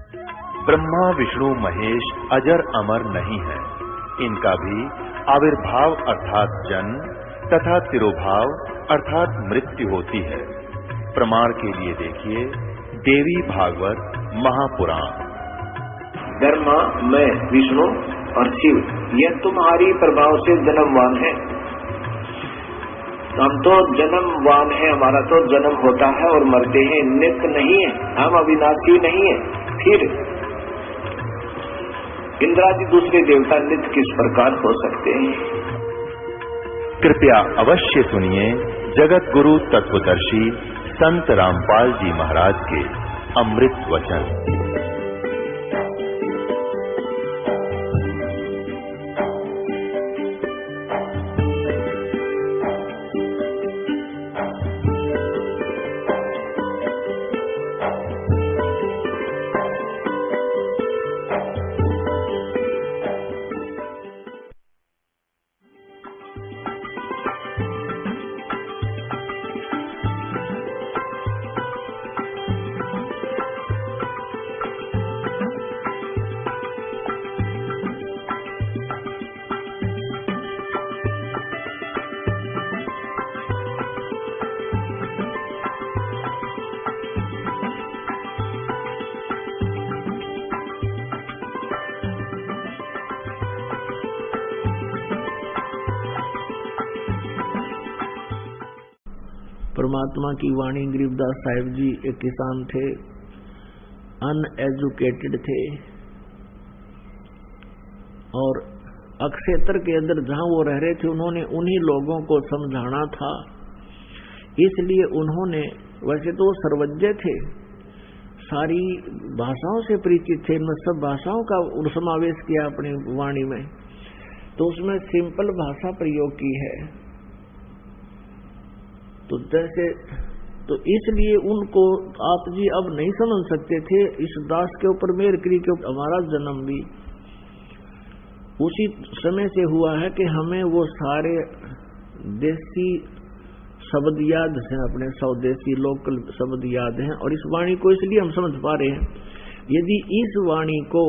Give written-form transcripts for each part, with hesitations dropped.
ब्रह्मा विष्णु महेश अजर अमर नहीं है, इनका भी आविर्भाव अर्थात जन्म तथा तिरोभाव अर्थात मृत्यु होती है। प्रमाण के लिए देखिए देवी भागवत महापुराण। ब्रह्मा, मैं, विष्णु और शिव, यह तुम्हारी प्रभाव से जन्मवान है। हम तो जन्मवान है, हमारा तो जन्म होता है और मरते हैं, नित्य नहीं है, हम अविनाशी नहीं है। फिर इंद्रादि दूसरे देवता नित्य किस प्रकार हो सकते हैं? कृपया अवश्य सुनिए जगत गुरु तत्वदर्शी संत रामपाल जी महाराज के अमृत वचन। परमात्मा की वाणी। गरीबदास साहिब जी एक किसान थे, अनएजुकेटेड थे और अक्षेत्र के अंदर जहां वो रह रहे थे उन्होंने उन्हीं लोगों को समझाना था, इसलिए उन्होंने, वैसे तो वो सर्वज्ञ थे, सारी भाषाओं से परिचित थे, इनमें सब भाषाओं का समावेश किया अपनी वाणी में, तो उसमें सिंपल भाषा प्रयोग की है। तो जैसे तो इसलिए उनको आप जी अब नहीं समझ सकते थे। इस दास के ऊपर मेहर करी के हमारा जन्म भी उसी समय से हुआ है कि हमें वो सारे देसी शब्द याद हैं, अपने स्वदेशी लोकल शब्द याद हैं, और इस वाणी को इसलिए हम समझ पा रहे हैं। यदि इस वाणी को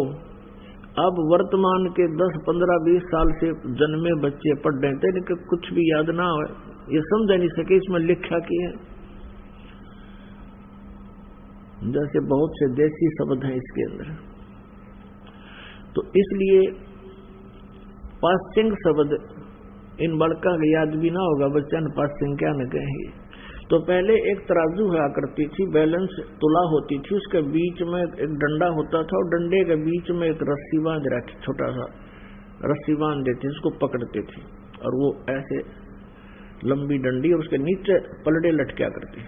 अब वर्तमान के 10, 15, 20 साल से जन्मे बच्चे पढ़ रहे थे, लेकिन कुछ भी याद ना हो, ये समझ नहीं सके इसमें लिखा की है। जैसे बहुत से देसी शब्द हैं इसके अंदर, तो इसलिए पासिंग शब्द इन बड़का याद भी ना होगा बच्चा ने पासिंग क्या न कहेंगे। तो पहले एक तराजू हुआ करती थी, बैलेंस तुला होती थी, उसके बीच में एक डंडा होता था और डंडे के बीच में एक रस्सी बांध रखी, छोटा सा रस्सी बांध देती, उसको पकड़ते थे और वो ऐसे लंबी डंडी और उसके नीचे पलड़े लटका करते।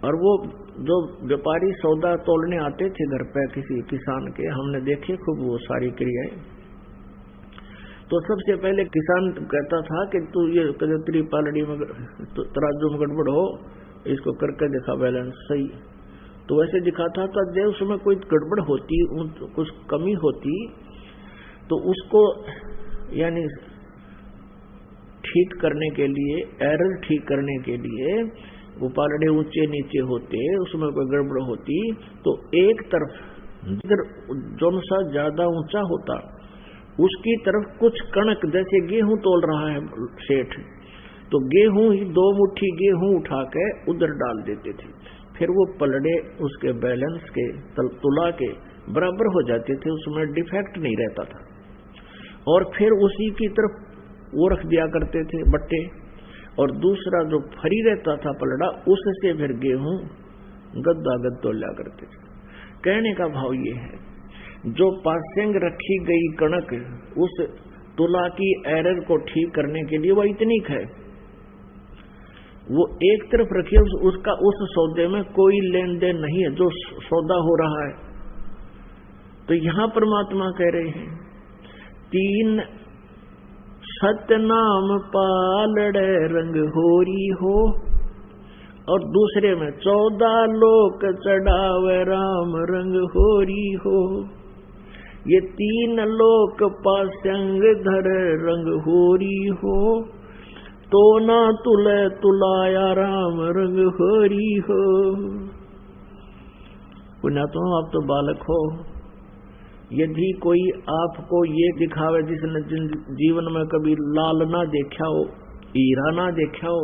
और वो जो व्यापारी सौदा तोलने आते थे घर पे किसी किसान के, हमने देखे खूब वो सारी क्रियाएं। तो सबसे पहले किसान कहता था कि तू ये तेरी पालड़ी में तराजू में गड़बड़ हो, इसको करके दिखा बैलेंस सही। तो वैसे दिखाता था, जब उसमें कोई गड़बड़ होती, कुछ कमी होती, तो उसको यानी ठीक करने के लिए, एरर ठीक करने के लिए, वो पालड़े ऊंचे नीचे होते, उसमें कोई गड़बड़ होती, तो एक तरफ जो सा ज्यादा ऊंचा होता उसकी तरफ कुछ कणक, जैसे गेहूं तोल रहा है सेठ, तो गेहूं ही 2 मुट्ठी गेहूं उठा के उधर डाल देते थे, फिर वो पलड़े उसके बैलेंस के तुला के बराबर हो जाते थे, उसमें डिफेक्ट नहीं रहता था। और फिर उसी की तरफ वो रख दिया करते थे बट्टे, और दूसरा जो फरी रहता था पलड़ा, उससे फिर गेहूं गद्दा गद तोला करते थे। कहने का भाव ये है, जो पासेंग रखी गई कणक उस तुला की एरर को ठीक करने के लिए वो इतनी है, वो एक तरफ रखिए, उसका उस सौदे में कोई लेन देन नहीं है जो सौदा हो रहा है। तो यहां परमात्मा कह रहे हैं, 3 सतनाम पालड़े रंग होरी हो, और दूसरे में 14 लोक चढ़ावे राम रंग होरी हो। ये 3 लोक पासंग धर रंग होरी हो, तो ना तुले तुलाया राम रंग होरी हो। पुण्यात्मा आप तो बालक हो, यदि कोई आपको ये दिखावे जिसने जीवन में कभी लाल ना देखा हो, हीरा ना देखा हो,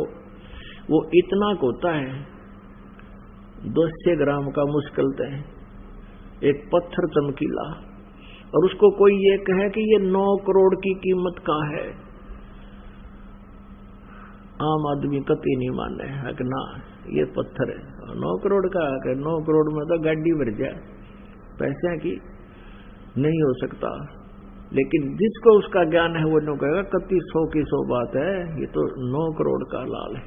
वो इतना होता है 200 ग्राम का मुश्किल है, एक पत्थर चमकीला, और उसको कोई ये कहे कि ये 9 करोड़ की कीमत का है, आम आदमी कतई नहीं माने है कि ना ये पत्थर है 9 करोड़ का है, 9 करोड़ में तो गाड़ी भर जाए पैसे की, नहीं हो सकता। लेकिन जिसको उसका ज्ञान है वो नो कहेगा कति 100 की 100 बात है, ये तो 9 करोड़ का लाल है।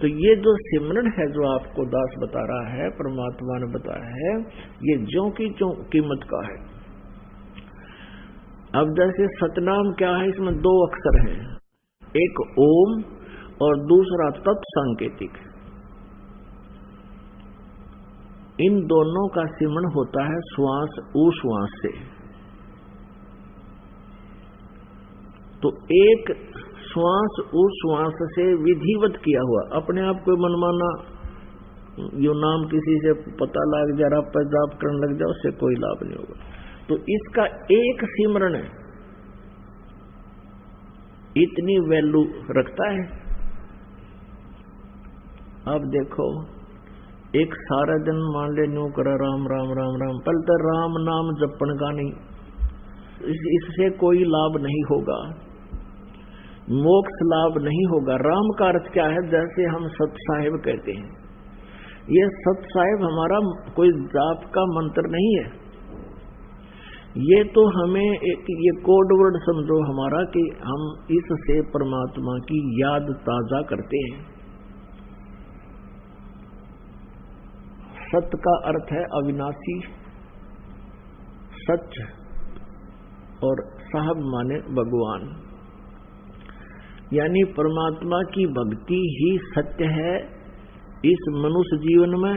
तो ये जो सिमरन है जो आपको दास बता रहा है, परमात्मा ने बताया है, ये ज्यों की ज्यों कीमत का है। अब जैसे सतनाम क्या है, इसमें 2 अक्षर हैं, एक ओम और दूसरा तत्संकेतिक। इन दोनों का सिमरन होता है श्वास उश्वास से। तो एक श्वास उश्वास से विधिवत किया हुआ, अपने आप को मनमाना यो नाम किसी से पता लग जा रहा पर जाप करने लग जाओ, उससे कोई लाभ नहीं होगा। तो इसका एक सिमरन है, इतनी वैल्यू रखता है। अब देखो, एक सारा दिन मान ले न्यू करा राम राम राम राम, पहले तो राम नाम जपन का नहीं, इससे कोई लाभ नहीं होगा, मोक्ष लाभ नहीं होगा। राम का अर्थ क्या है, जैसे हम सत साहिब कहते हैं, ये सत साहिब हमारा कोई जाप का मंत्र नहीं है, ये तो हमें एक ये कोड वर्ड समझो हमारा कि हम इससे परमात्मा की याद ताजा करते हैं। सत्य का अर्थ है अविनाशी, सच, और साहब माने भगवान, यानी परमात्मा की भक्ति ही सत्य है इस मनुष्य जीवन में,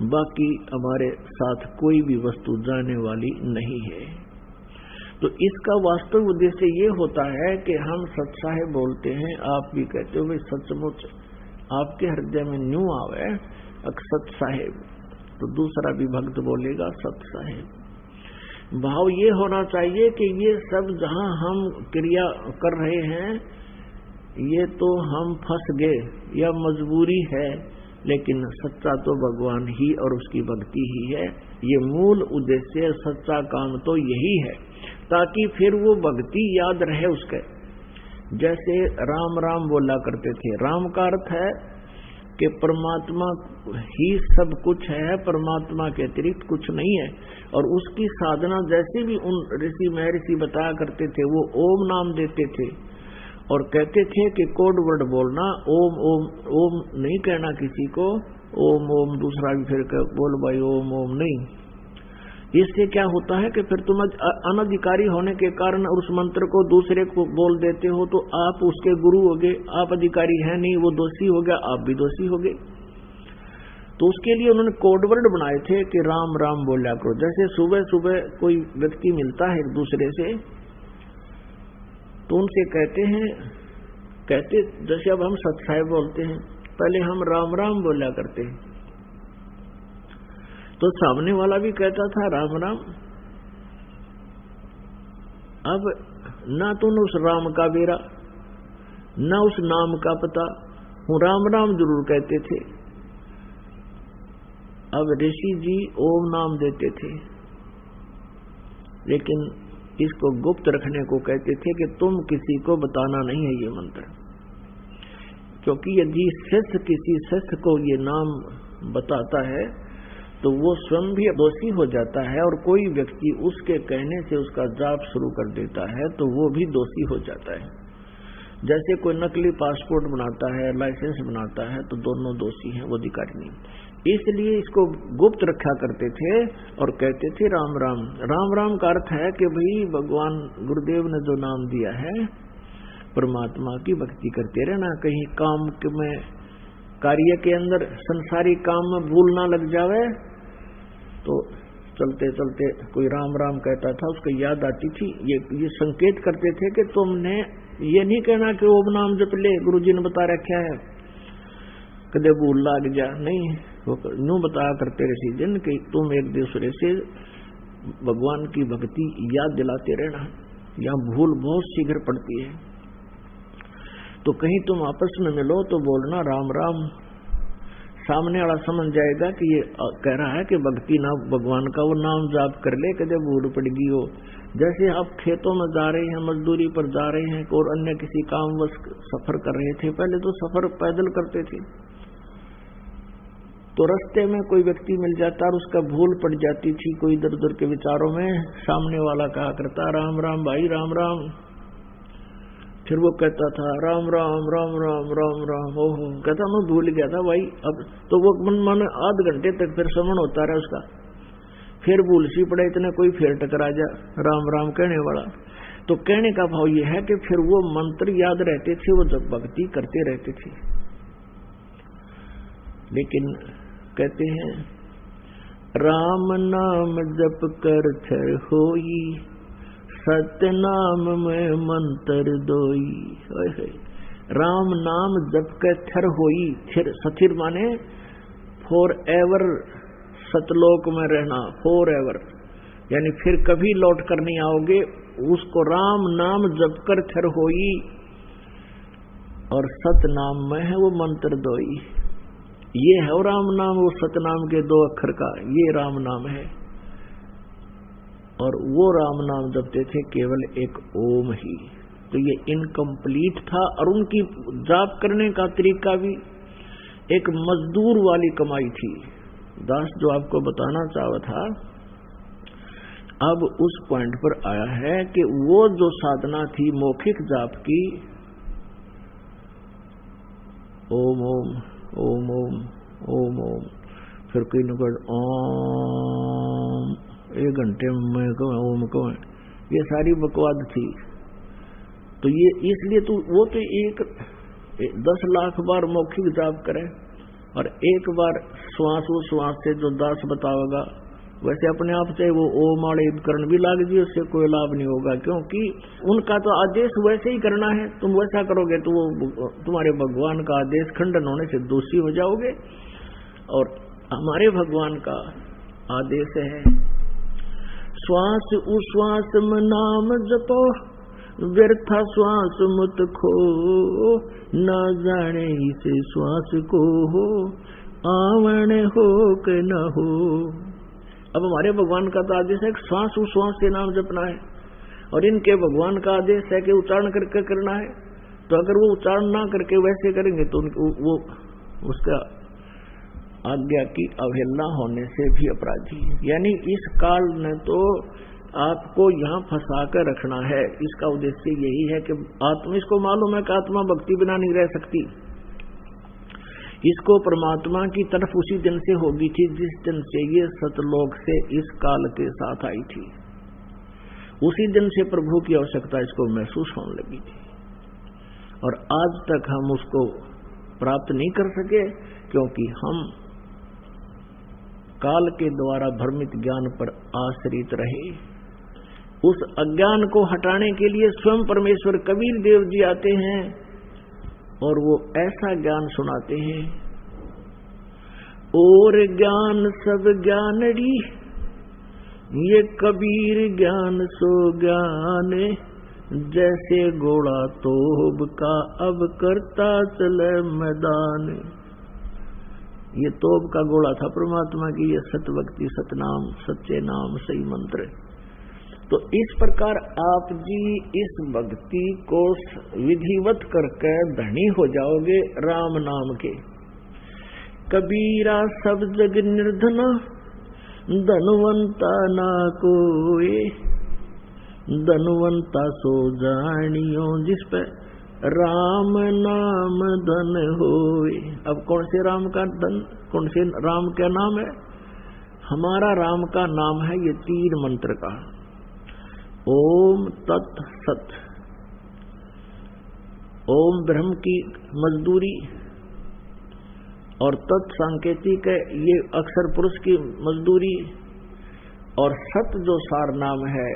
बाकी हमारे साथ कोई भी वस्तु जाने वाली नहीं है। तो इसका वास्तविक उद्देश्य ये होता है कि हम सत साहिब बोलते हैं, आप भी कहते हो भाई सचमुच आपके हृदय में न्यू आवे सत साहिब, तो दूसरा भी भक्त बोलेगा सत साहिब। भाव ये होना चाहिए कि ये सब जहां हम क्रिया कर रहे हैं ये तो हम फंस गए या मजबूरी है, लेकिन सच्चा तो भगवान ही और उसकी भक्ति ही है। ये मूल उद्देश्य सच्चा काम तो यही है, ताकि फिर वो भक्ति याद रहे उसके। जैसे राम राम बोला करते थे, राम का अर्थ है कि परमात्मा ही सब कुछ है, परमात्मा के अतिरिक्त कुछ नहीं है। और उसकी साधना जैसे भी उन ऋषि महर्षि बताया करते थे, वो ओम नाम देते थे और कहते थे कि कोड वर्ड बोलना, ओम ओम ओम नहीं कहना किसी को, ओम ओम दूसरा भी फिर बोल भाई ओम ओम नहीं। इससे क्या होता है कि फिर तुम अनधिकारी होने के कारण उस मंत्र को दूसरे को बोल देते हो, तो आप उसके गुरु हो गए, आप अधिकारी है नहीं, वो दोषी हो गया, आप भी दोषी हो गए। तो उसके लिए उन्होंने कोड वर्ड बनाए थे कि राम राम बोला करो। जैसे सुबह सुबह कोई व्यक्ति मिलता है एक दूसरे से, तो उनसे कहते जैसे अब हम सत साहिब बोलते हैं, पहले हम राम राम बोला करते हैं, तो सामने वाला भी कहता था राम राम। अब ना तो उस राम का बेरा, ना उस नाम का पता, वो राम राम जरूर कहते थे। अब ऋषि जी ओम नाम देते थे, लेकिन इसको गुप्त रखने को कहते थे कि तुम किसी को बताना नहीं है ये मंत्र, क्योंकि यदि शिष्य किसी शिष्य को ये नाम बताता है तो वो स्वयं भी दोषी हो जाता है, और कोई व्यक्ति उसके कहने से उसका जाप शुरू कर देता है तो वो भी दोषी हो जाता है। जैसे कोई नकली पासपोर्ट बनाता है, लाइसेंस बनाता है, तो दोनों दोषी हैं, वो अधिकारी नहीं। इसलिए इसको गुप्त रखा करते थे और कहते थे राम राम। राम राम का अर्थ है कि भाई भगवान गुरुदेव ने जो नाम दिया है, परमात्मा की भक्ति करते रहना, कहीं काम में कार्य के अंदर संसारी काम में भूल ना लग जावे। तो चलते चलते कोई राम राम कहता था, उसको याद आती थी, ये संकेत करते थे कि तुमने ये नहीं कहना कि ओम नाम जप ले, गुरुजी ने बता रखा है, कदे भूल लाग जा, नहीं। वो यूं बताया करते ऋषि जन कि तुम एक दूसरे से भगवान की भक्ति याद दिलाते रहना, यहाँ भूल बहुत शीघ्र पड़ती है। तो कहीं तुम आपस में मिलो तो बोलना राम राम, सामने वाला समझ जाएगा कि ये कह रहा है कि भक्ति ना भगवान का वो नाम जाप कर ले, कदे भूल पड़गी हो। जैसे आप खेतों में जा रहे हैं, मजदूरी पर जा रहे हैं और अन्य किसी काम बस सफर कर रहे थे, पहले तो सफर पैदल करते थे, तो रास्ते में कोई व्यक्ति मिल जाता और उसका भूल पड़ जाती थी कोई इधर उधर के विचारों में, सामने वाला कहा करता राम राम भाई राम राम, फिर वो कहता था राम राम राम राम राम राम, ओहो कहता मैं भूल गया था भाई। अब तो वो मन आध घंटे तक फिर श्रवण होता रहा उसका, फिर भूल सी पड़े इतने कोई फिर टकरा जा राम राम कहने वाला। तो कहने का भाव ये है कि फिर वो मंत्र याद रहते थे, वो जब भक्ति करते रहते थे। लेकिन कहते हैं राम नाम जप कर थर होई, सत्य नाम में मंत्र दोई। राम नाम जप कर थर होई, स्थिर माने फॉर एवर, सतलोक में रहना, फॉर एवर, यानी फिर कभी लौट कर नहीं आओगे। उसको राम नाम जप कर थर होई, और सत नाम में है वो मंत्र दोई। ये है राम नाम, वो सतनाम के 2 अक्षर का ये राम नाम है। और वो राम नाम जपते थे केवल एक ओम ही, तो ये इनकम्प्लीट था। और उनकी जाप करने का तरीका भी एक मजदूर वाली कमाई थी। दास जो आपको बताना चाहा था, अब उस पॉइंट पर आया है कि वो जो साधना थी मौखिक जाप की, ओम ओम ओम ओम ओम ओम, फिर कोई न कोई ओम, 1 घंटे में कहूँ ओम कहूँ, ये सारी बकवाद थी। तो ये इसलिए तो वो तो 10 लाख बार मौखिक जाप करे और एक बार श्वास वो श्वास से जो दास बताओगा, वैसे अपने आप से वो ओम आड़े उपकरण भी लाग जी, उससे कोई लाभ नहीं होगा, क्योंकि उनका तो आदेश वैसे ही करना है। तुम वैसा करोगे तो वो तुम्हारे भगवान का आदेश खंडन होने से दोषी हो जाओगे। और हमारे भगवान का आदेश है श्वास उश्वास में नाम जपो, व्यर्था श्वास मत खो, न जाने इसे श्वास को हो, आवण हो के न हो। अब हमारे भगवान का तो आदेश है कि श्वास उश्वास से नाम जपना है, और इनके भगवान का आदेश है कि उच्चारण करके करना है। तो अगर वो उच्चारण ना करके वैसे करेंगे तो वो उसका आज्ञा की अवहेलना होने से भी अपराधी। यानी इस काल ने तो आपको यहाँ फंसा कर रखना है। इसका उद्देश्य यही है कि आत्मा, इसको मालूम है कि आत्मा भक्ति बिना नहीं रह सकती, इसको परमात्मा की तरफ उसी दिन से होगी थी जिस दिन से ये सतलोक से इस काल के साथ आई थी। उसी दिन से प्रभु की आवश्यकता इसको महसूस होने लगी थी, और आज तक हम उसको प्राप्त नहीं कर सके क्योंकि हम काल के द्वारा भ्रमित ज्ञान पर आश्रित रहे। उस अज्ञान को हटाने के लिए स्वयं परमेश्वर कबीर देव जी आते हैं और वो ऐसा ज्ञान सुनाते हैं, और ज्ञान सब ज्ञानड़ी, ये कबीर ज्ञान सो ज्ञान, जैसे घोड़ा तोब का अब करता चले मैदान। ये तोब का घोड़ा था परमात्मा की, ये सतभक्ति, सतनाम, सच्चे नाम, सही मंत्र। तो इस प्रकार आप जी इस भक्ति को विधिवत करके धनी हो जाओगे राम नाम के। कबीरा सब जग निर्धना, धनवंता ना कोई, धनवंता सो जानियो जिस पे राम नाम धन होए। अब कौन से राम का धन, कौन से राम का नाम है? हमारा राम का नाम है ये 3 मंत्र का, ओम तत् सत। ओम ब्रह्म की मजदूरी और तत् सांकेतिक है, ये अक्षर पुरुष की मजदूरी, और सत जो सार नाम है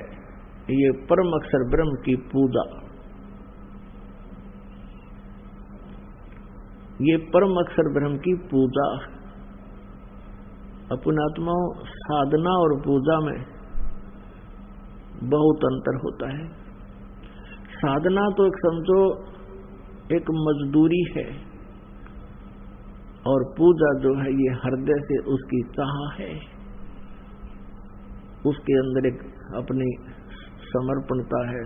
ये परम अक्षर ब्रह्म की पूजा। ये परम अक्षर ब्रह्म की पूजा। अपनात्माओं, साधना और पूजा में बहुत अंतर होता है। साधना तो एक समझो एक मजदूरी है, और पूजा जो है ये हृदय से उसकी चाह है, उसके अंदर एक अपनी समर्पणता है।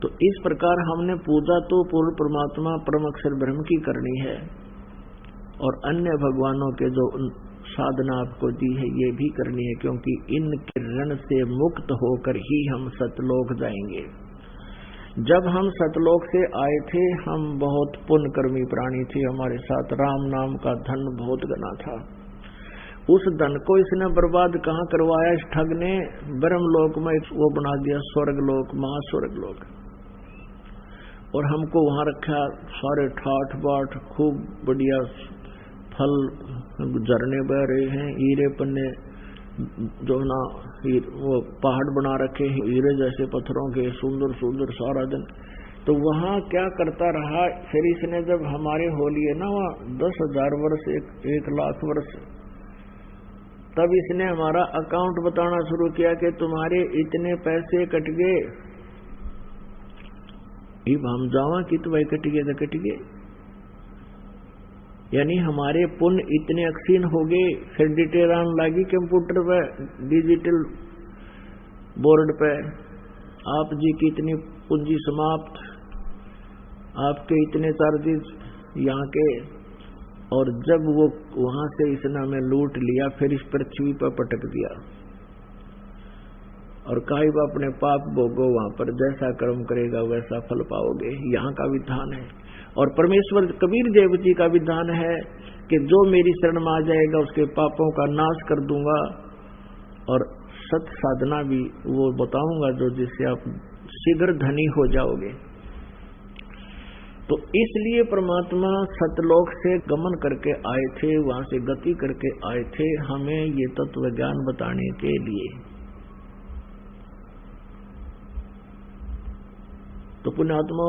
तो इस प्रकार हमने पूजा तो पूर्ण परमात्मा परम अक्षर ब्रह्म की करनी है, और अन्य भगवानों के जो साधना आपको दी है ये भी करनी है, क्योंकि इन ऋण से मुक्त होकर ही हम सतलोक जाएंगे। जब हम सतलोक से आए थे हम बहुत पुण्यकर्मी प्राणी थे, हमारे साथ राम नाम का धन बहुत घना था। उस धन को इसने बर्बाद कहाँ करवाया? इस ठग ने ब्रह्मलोक में वो बना दिया स्वर्गलोक, महास्वर्गलोक, और हमको वहां रखा। सारे ठाठ बाट खूब बढ़िया फल, झरने बह रहे हैं, हीरे पन्ने जो ना वो पहाड़ बना रखे हैं हीरे जैसे पत्थरों के, सुंदर सुंदर सारा दिन। तो वहां क्या करता रहा? फिर इसने जब हमारे हो लिए ना वहाँ 10,000 वर्ष, 1 लाख वर्ष, तब इसने हमारा अकाउंट बताना शुरू किया कि तुम्हारे इतने पैसे कट गए। अब हम जावा कि तो भाई कट गए तो कट गए, यानी हमारे पुण्य इतने अक्षीण हो गए। फिर डिटेल आने लगी कंप्यूटर पे, डिजिटल बोर्ड पे, आप जी की इतनी पूंजी समाप्त, आपके इतने चार्जेस यहाँ के। और जब वो वहां से इसने हमें लूट लिया, फिर इस पृथ्वी पर पटक दिया और कहा अपने पाप भोगो, वहां पर जैसा कर्म करेगा वैसा फल पाओगे। यहाँ का विधान है। और परमेश्वर कबीर देव जी का विधान है कि जो मेरी शरण में आ जाएगा उसके पापों का नाश कर दूंगा, और सत साधना भी वो बताऊंगा जो जिससे आप शीघ्र धनी हो जाओगे। तो इसलिए परमात्मा सतलोक से गमन करके आए थे, वहां से गति करके आए थे हमें ये तत्व ज्ञान बताने के लिए। तो पुण्यात्मा,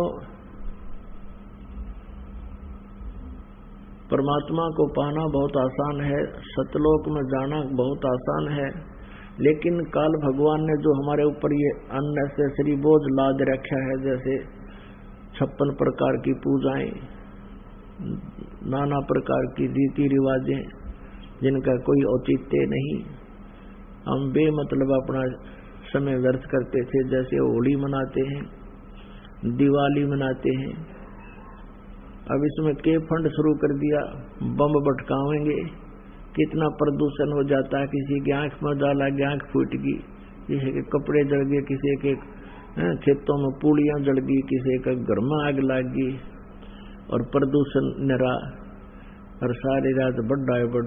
परमात्मा को पाना बहुत आसान है, सतलोक में जाना बहुत आसान है, लेकिन काल भगवान ने जो हमारे ऊपर ये अननेसेसरी बोझ लाद रखा है, जैसे 56 प्रकार की पूजाएं, नाना प्रकार की रीति रिवाजें जिनका कोई औचित्य नहीं, हम बेमतलब अपना समय व्यर्थ करते थे। जैसे होली मनाते हैं, दिवाली मनाते हैं, अब इसमें के फंड शुरू कर दिया, बम भटकावेंगे, कितना प्रदूषण हो जाता है। किसी की आंख में डाला गया, आंख फूट गई, किसी के कपड़े जल गए, किसी के खेतों में पूड़ियां जल गई, किसी का घर में आग लग गई, और प्रदूषण निरा, और सारी रात बड़ा बड़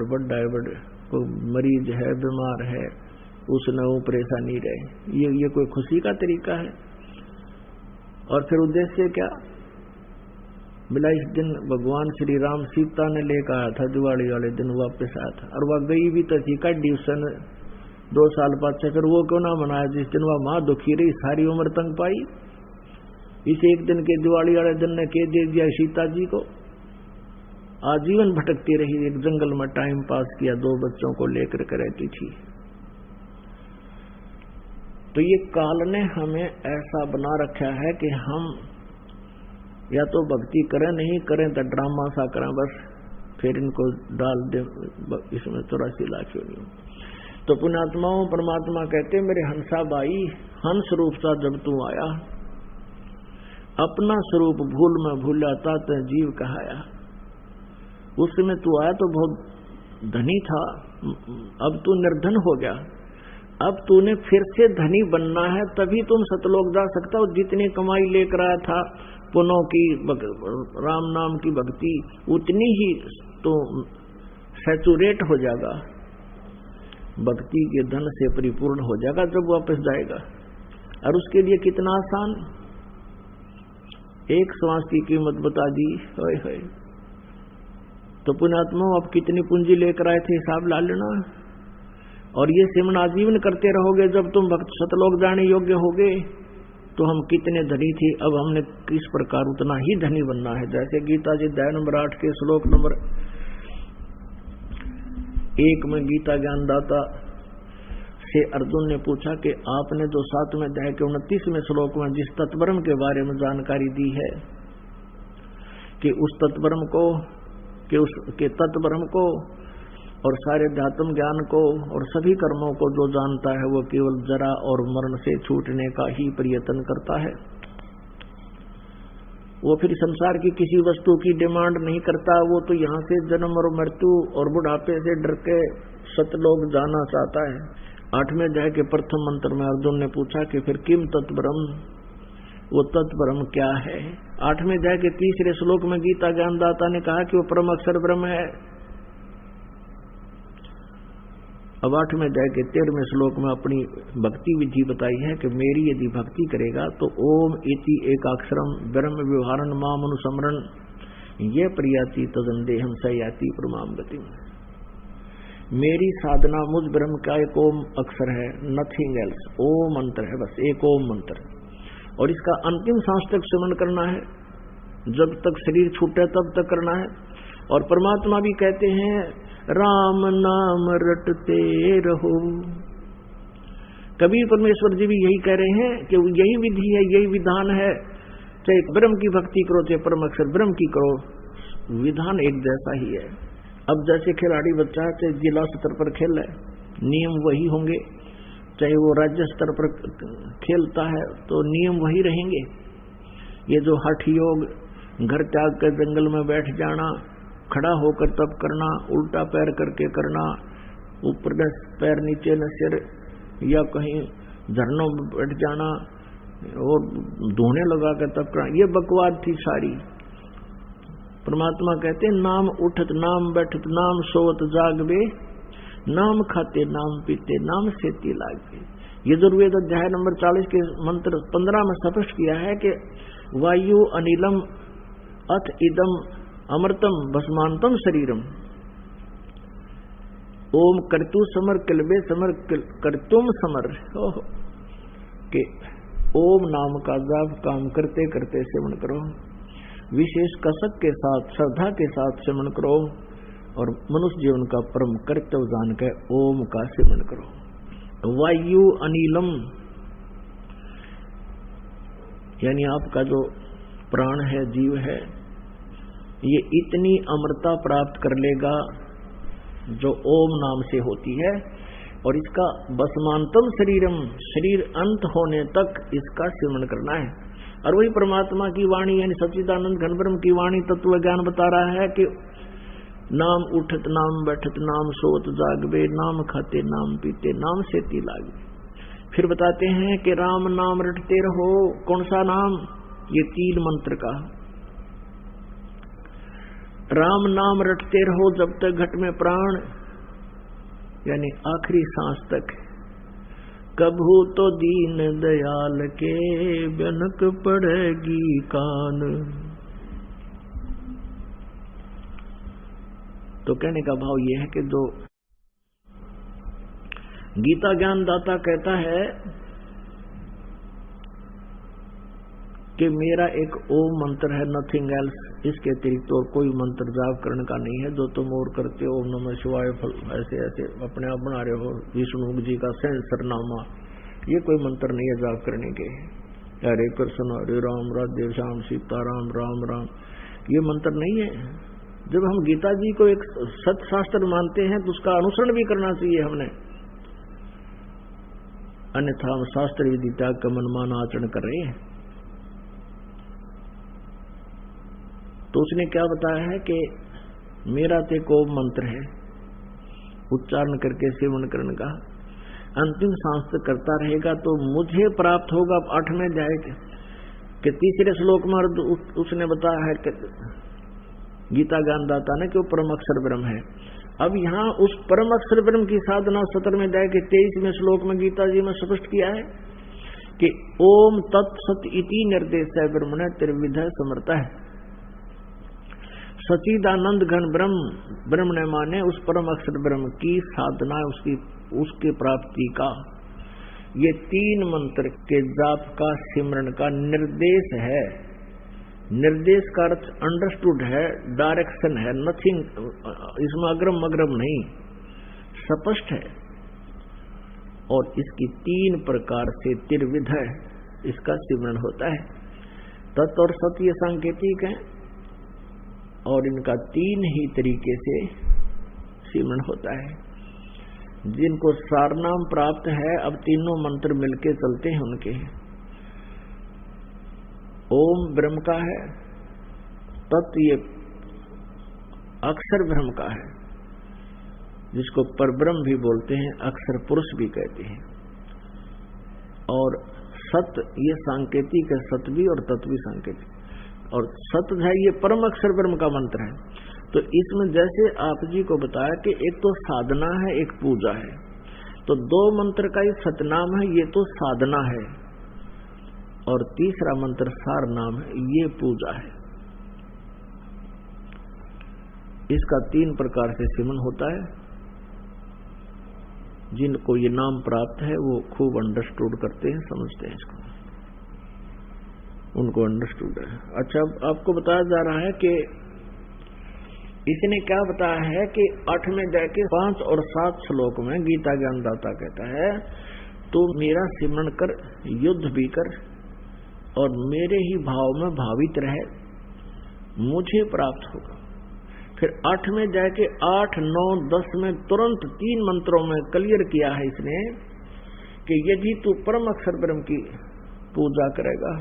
कोई मरीज है, बीमार है, उसने वो परेशानी रहे। ये कोई खुशी का तरीका है? और फिर उद्देश्य क्या? मिला इस दिन भगवान श्री राम सीता ने लेकर आया था, दिवाली वाले दिन वापस आया था, और वह गई भी तो थी का ड्यूशन 2 साल बाद से, फिर वो क्यों ना मनाया जिस दिन वह माँ दुखी रही, सारी उम्र तंग पाई। इस एक दिन के दिवाली वाले दिन ने के दे दिया सीता जी को, आजीवन भटकती रही, एक जंगल में टाइम पास किया, 2 बच्चों को लेकर के रहती थी। तो ये काल ने हमें ऐसा बना रखा है कि हम या तो भक्ति करें, नहीं करें तो ड्रामा सा करें, बस फिर इनको डाल दे इसमें 84 लाख क्यों नहीं। तो पुण्यात्माओं, परमात्मा कहते मेरे हंसा बाई, हंस रूप सा जब तू आया, अपना स्वरूप भूल में भूलाता ते जीव कहाया। उस समय तू आया तो बहुत धनी था, अब तू निर्धन हो गया, अब तूने फिर से धनी बनना है, तभी तुम सतलोक जा सकता हो। जितनी कमाई लेकर आया था पुनों की, राम नाम की भक्ति, उतनी ही तो सैचुरेट हो जाएगा, भक्ति के धन से परिपूर्ण हो जाएगा जब वापस जाएगा। और उसके लिए कितना आसान, एक श्वास की कीमत बता दी, होय होय। तो पुण्यात्मा, आप कितनी पूंजी लेकर आए थे हिसाब ला लेना, और ये सिमरन आजीवन करते रहोगे जब तुम भक्त सतलोक जाने योग्य होगे। तो हम कितने धनी थे, अब हमने किस प्रकार उतना ही धनी बनना है। जैसे गीता जी अध्याय नंबर 8 के श्लोक नंबर 1 में गीता ज्ञानदाता से अर्जुन ने पूछा कि आपने जो 7वें अध्याय के 29वें श्लोक में जिस तत्ब्रह्म के बारे में जानकारी दी है कि उस तत्ब्रह्म को के तत्ब्रह्म को और सारे अध्यात्म ज्ञान को और सभी कर्मों को जो जानता है वो केवल जरा और मरण से छूटने का ही प्रयत्न करता है। वो फिर संसार की किसी वस्तु की डिमांड नहीं करता, वो तो यहाँ से जन्म और मृत्यु और बुढ़ापे से डर के सतलोक जाना चाहता है। 8वें अध्याय के प्रथम मंत्र में अर्जुन ने पूछा कि फिर किम तत्ब्रह्म, वो तत्ब्रह्म क्या है। 8वें अध्याय के 3रे श्लोक में गीता ज्ञानदाता ने कहा कि वो परम अक्षर ब्रह्म है। अब 8वें अध्याय के 13वें श्लोक में अपनी भक्ति विधि बताई है कि मेरी यदि भक्ति करेगा तो ओम इति एकाक्षरम ब्रह्म व्यवहारन माम अनुसमरण ये प्रियाति तदंदेहम सयाति प्रमाम गति। मेरी साधना मुझ ब्रह्म का एक ओम अक्षर है, नथिंग एल्स। ओम मंत्र है, बस एक ओम मंत्र, और इसका अंतिम सांस तक स्मरण करना है, जब तक शरीर छूटे तब तक करना है। और परमात्मा भी कहते हैं राम नाम रटते रहो। कबीर परमेश्वर जी भी यही कह रहे हैं कि यही विधि है, यही विधान है, चाहे ब्रह्म की भक्ति करो चाहे परम अक्षर ब्रह्म की करो, विधान एक जैसा ही है। अब जैसे खिलाड़ी बच्चा चाहे जिला स्तर पर खेल है, नियम वही होंगे, चाहे वो राज्य स्तर पर खेलता है तो नियम वही रहेंगे। ये जो हठ योग, घर त्याग कर जंगल में बैठ जाना, खड़ा होकर तप करना, उल्टा पैर करके करना, ऊपर न पैर नीचे न सिर, या कहीं झरनों में बैठ जाना और धोने लगा कर तप करना, ये बकवाद थी सारी। परमात्मा कहते हैं नाम उठत नाम बैठत नाम सोवत जागबे, नाम खाते नाम पीते नाम सेती लागबे। यजुर्वेद अध्याय नंबर 40 के मंत्र 15 में स्पष्ट किया है कि वायु अनिलम अथ इदम अमृतम भस्मांतम शरीरम। ओम कर्तु समर किलबे समर कर्तुम समर, के ओम नाम का जाप काम करते करते सेवन करो, विशेष कसक के साथ श्रद्धा के साथ सेवन करो, और मनुष्य जीवन का परम कर्तव्य जान के ओम का सेवन करो। वायु अनिलम यानी आपका जो प्राण है, जीव है, ये इतनी अमरता प्राप्त कर लेगा जो ओम नाम से होती है, और इसका भस्मांतम शरीरम, शरीर अंत होने तक इसका सेवन करना है। और वही परमात्मा की वाणी यानी सच्चिदानंद घन ब्रह्म की वाणी तत्व ज्ञान बता रहा है कि नाम उठत नाम बैठत नाम सोत जागबे, नाम खाते नाम पीते नाम सेती लागबे। फिर बताते हैं कि राम नाम रटते रहो। कौन सा नाम? ये 3 मंत्र का राम नाम रटते रहो जब तक घट में प्राण, यानी आखिरी सांस तक। कभू तो दीन दयाल के बनक पड़ेगी कान। तो कहने का भाव यह है कि जो गीता ज्ञान दाता कहता है कि मेरा एक ओम मंत्र है, नथिंग एल्स, इसके अतिरिक्त और कोई मंत्र जाप करने का नहीं है। जो तुम और करते हो ओम नमः शिवाय ऐसे ऐसे अपने आप बना रहे हो, विष्णु जी का सरनामा, ये कोई मंत्र नहीं है जाप करने के। हरे कृष्ण हरे राम राधे श्याम सीताराम राम राम, ये मंत्र नहीं है। जब हम गीता जी को एक सत शास्त्र मानते हैं तो उसका अनुसरण भी करना चाहिए हमने, अन्यथा हम शास्त्र विधि त्याग का मनमाना आचरण कर रहे हैं। तो उसने क्या बताया है कि मेरा ते को मंत्र है, उच्चारण करके सेवन करने का, अंतिम सांस तक करता रहेगा तो मुझे प्राप्त होगा। 8वें अध्याय के 3रे श्लोक में उसने बताया है कि गीता ज्ञानदाता ने कि वो परम अक्षर ब्रह्म है। अब यहाँ उस परम अक्षर ब्रह्म की साधना 17वें अध्याय के 23वें श्लोक में गीता जी में स्पष्ट किया है कि ओम तत्सत इति निर्देश है ब्रह्मण त्रिविध समर्थ है। सच्चिदानंद घन ब्रह्म ने माने उस परम अक्षर ब्रह्म की साधना, उसकी प्राप्ति का ये 3 मंत्र के जाप का सिमरन का निर्देश है। निर्देश का अर्थ अंडरस्टूड है, डायरेक्शन है, नथिंग, इसमें अग्रम मग्रम नहीं, स्पष्ट है। और इसकी 3 प्रकार से त्रिविध है इसका सिमरन होता है। तत् और सत ये सांकेतिक है और इनका 3 ही तरीके से सिमरन होता है। जिनको सारनाम प्राप्त है, अब तीनों मंत्र मिलके चलते हैं उनके। ओम ब्रह्म का है, तत् ये अक्षर ब्रह्म का है, जिसको परब्रह्म भी बोलते हैं, अक्षर पुरुष भी कहते हैं। और सत ये सांकेतिक है, सत भी और तत् भी सांकेतिक। और सत है ये परम अक्षर ब्रह्म का मंत्र है। तो इसमें जैसे आप जी को बताया कि एक तो साधना है, एक पूजा है, तो 2 मंत्र का ये सतनाम है, ये तो साधना है, और तीसरा मंत्र सार नाम है, ये पूजा है। इसका 3 प्रकार से सिमरन होता है। जिनको ये नाम प्राप्त है वो खूब अंडरस्टूड करते हैं, समझते हैं इसको, उनको अंडरस्टूड है। अच्छा, अब आपको बताया जा रहा है कि इसने क्या बताया है कि 8वें अध्याय के 5 और 7 श्लोक में गीता ज्ञानदाता कहता है, तो मेरा सिमरन कर, युद्ध भी कर और मेरे ही भाव में भावित रहे, मुझे प्राप्त होगा। फिर 8वें अध्याय के 8, 9, 10 में तुरंत 3 मंत्रों में क्लियर किया है इसने कि यदि तू परम अक्षर ब्रह्म की पूजा करेगा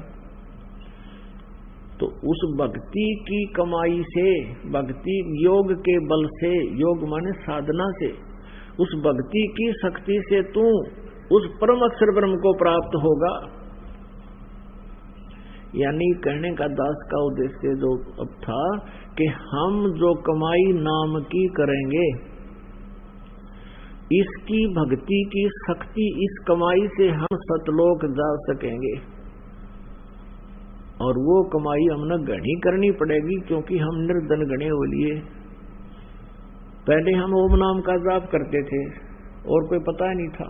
तो उस भक्ति की कमाई से, भक्ति योग के बल से, योग माने साधना से, उस भक्ति की शक्ति से तू उस परम अक्षर ब्रह्म को प्राप्त होगा। यानी कहने का दास का उद्देश्य जो अब था कि हम जो कमाई नाम की करेंगे, इसकी भक्ति की शक्ति, इस कमाई से हम सतलोक जा सकेंगे। और वो कमाई हमने गणी करनी पड़ेगी, क्योंकि हम निर्धन गणे हो लिए। पहले हम ओम नाम का जाप करते थे और कोई पता ही नहीं था।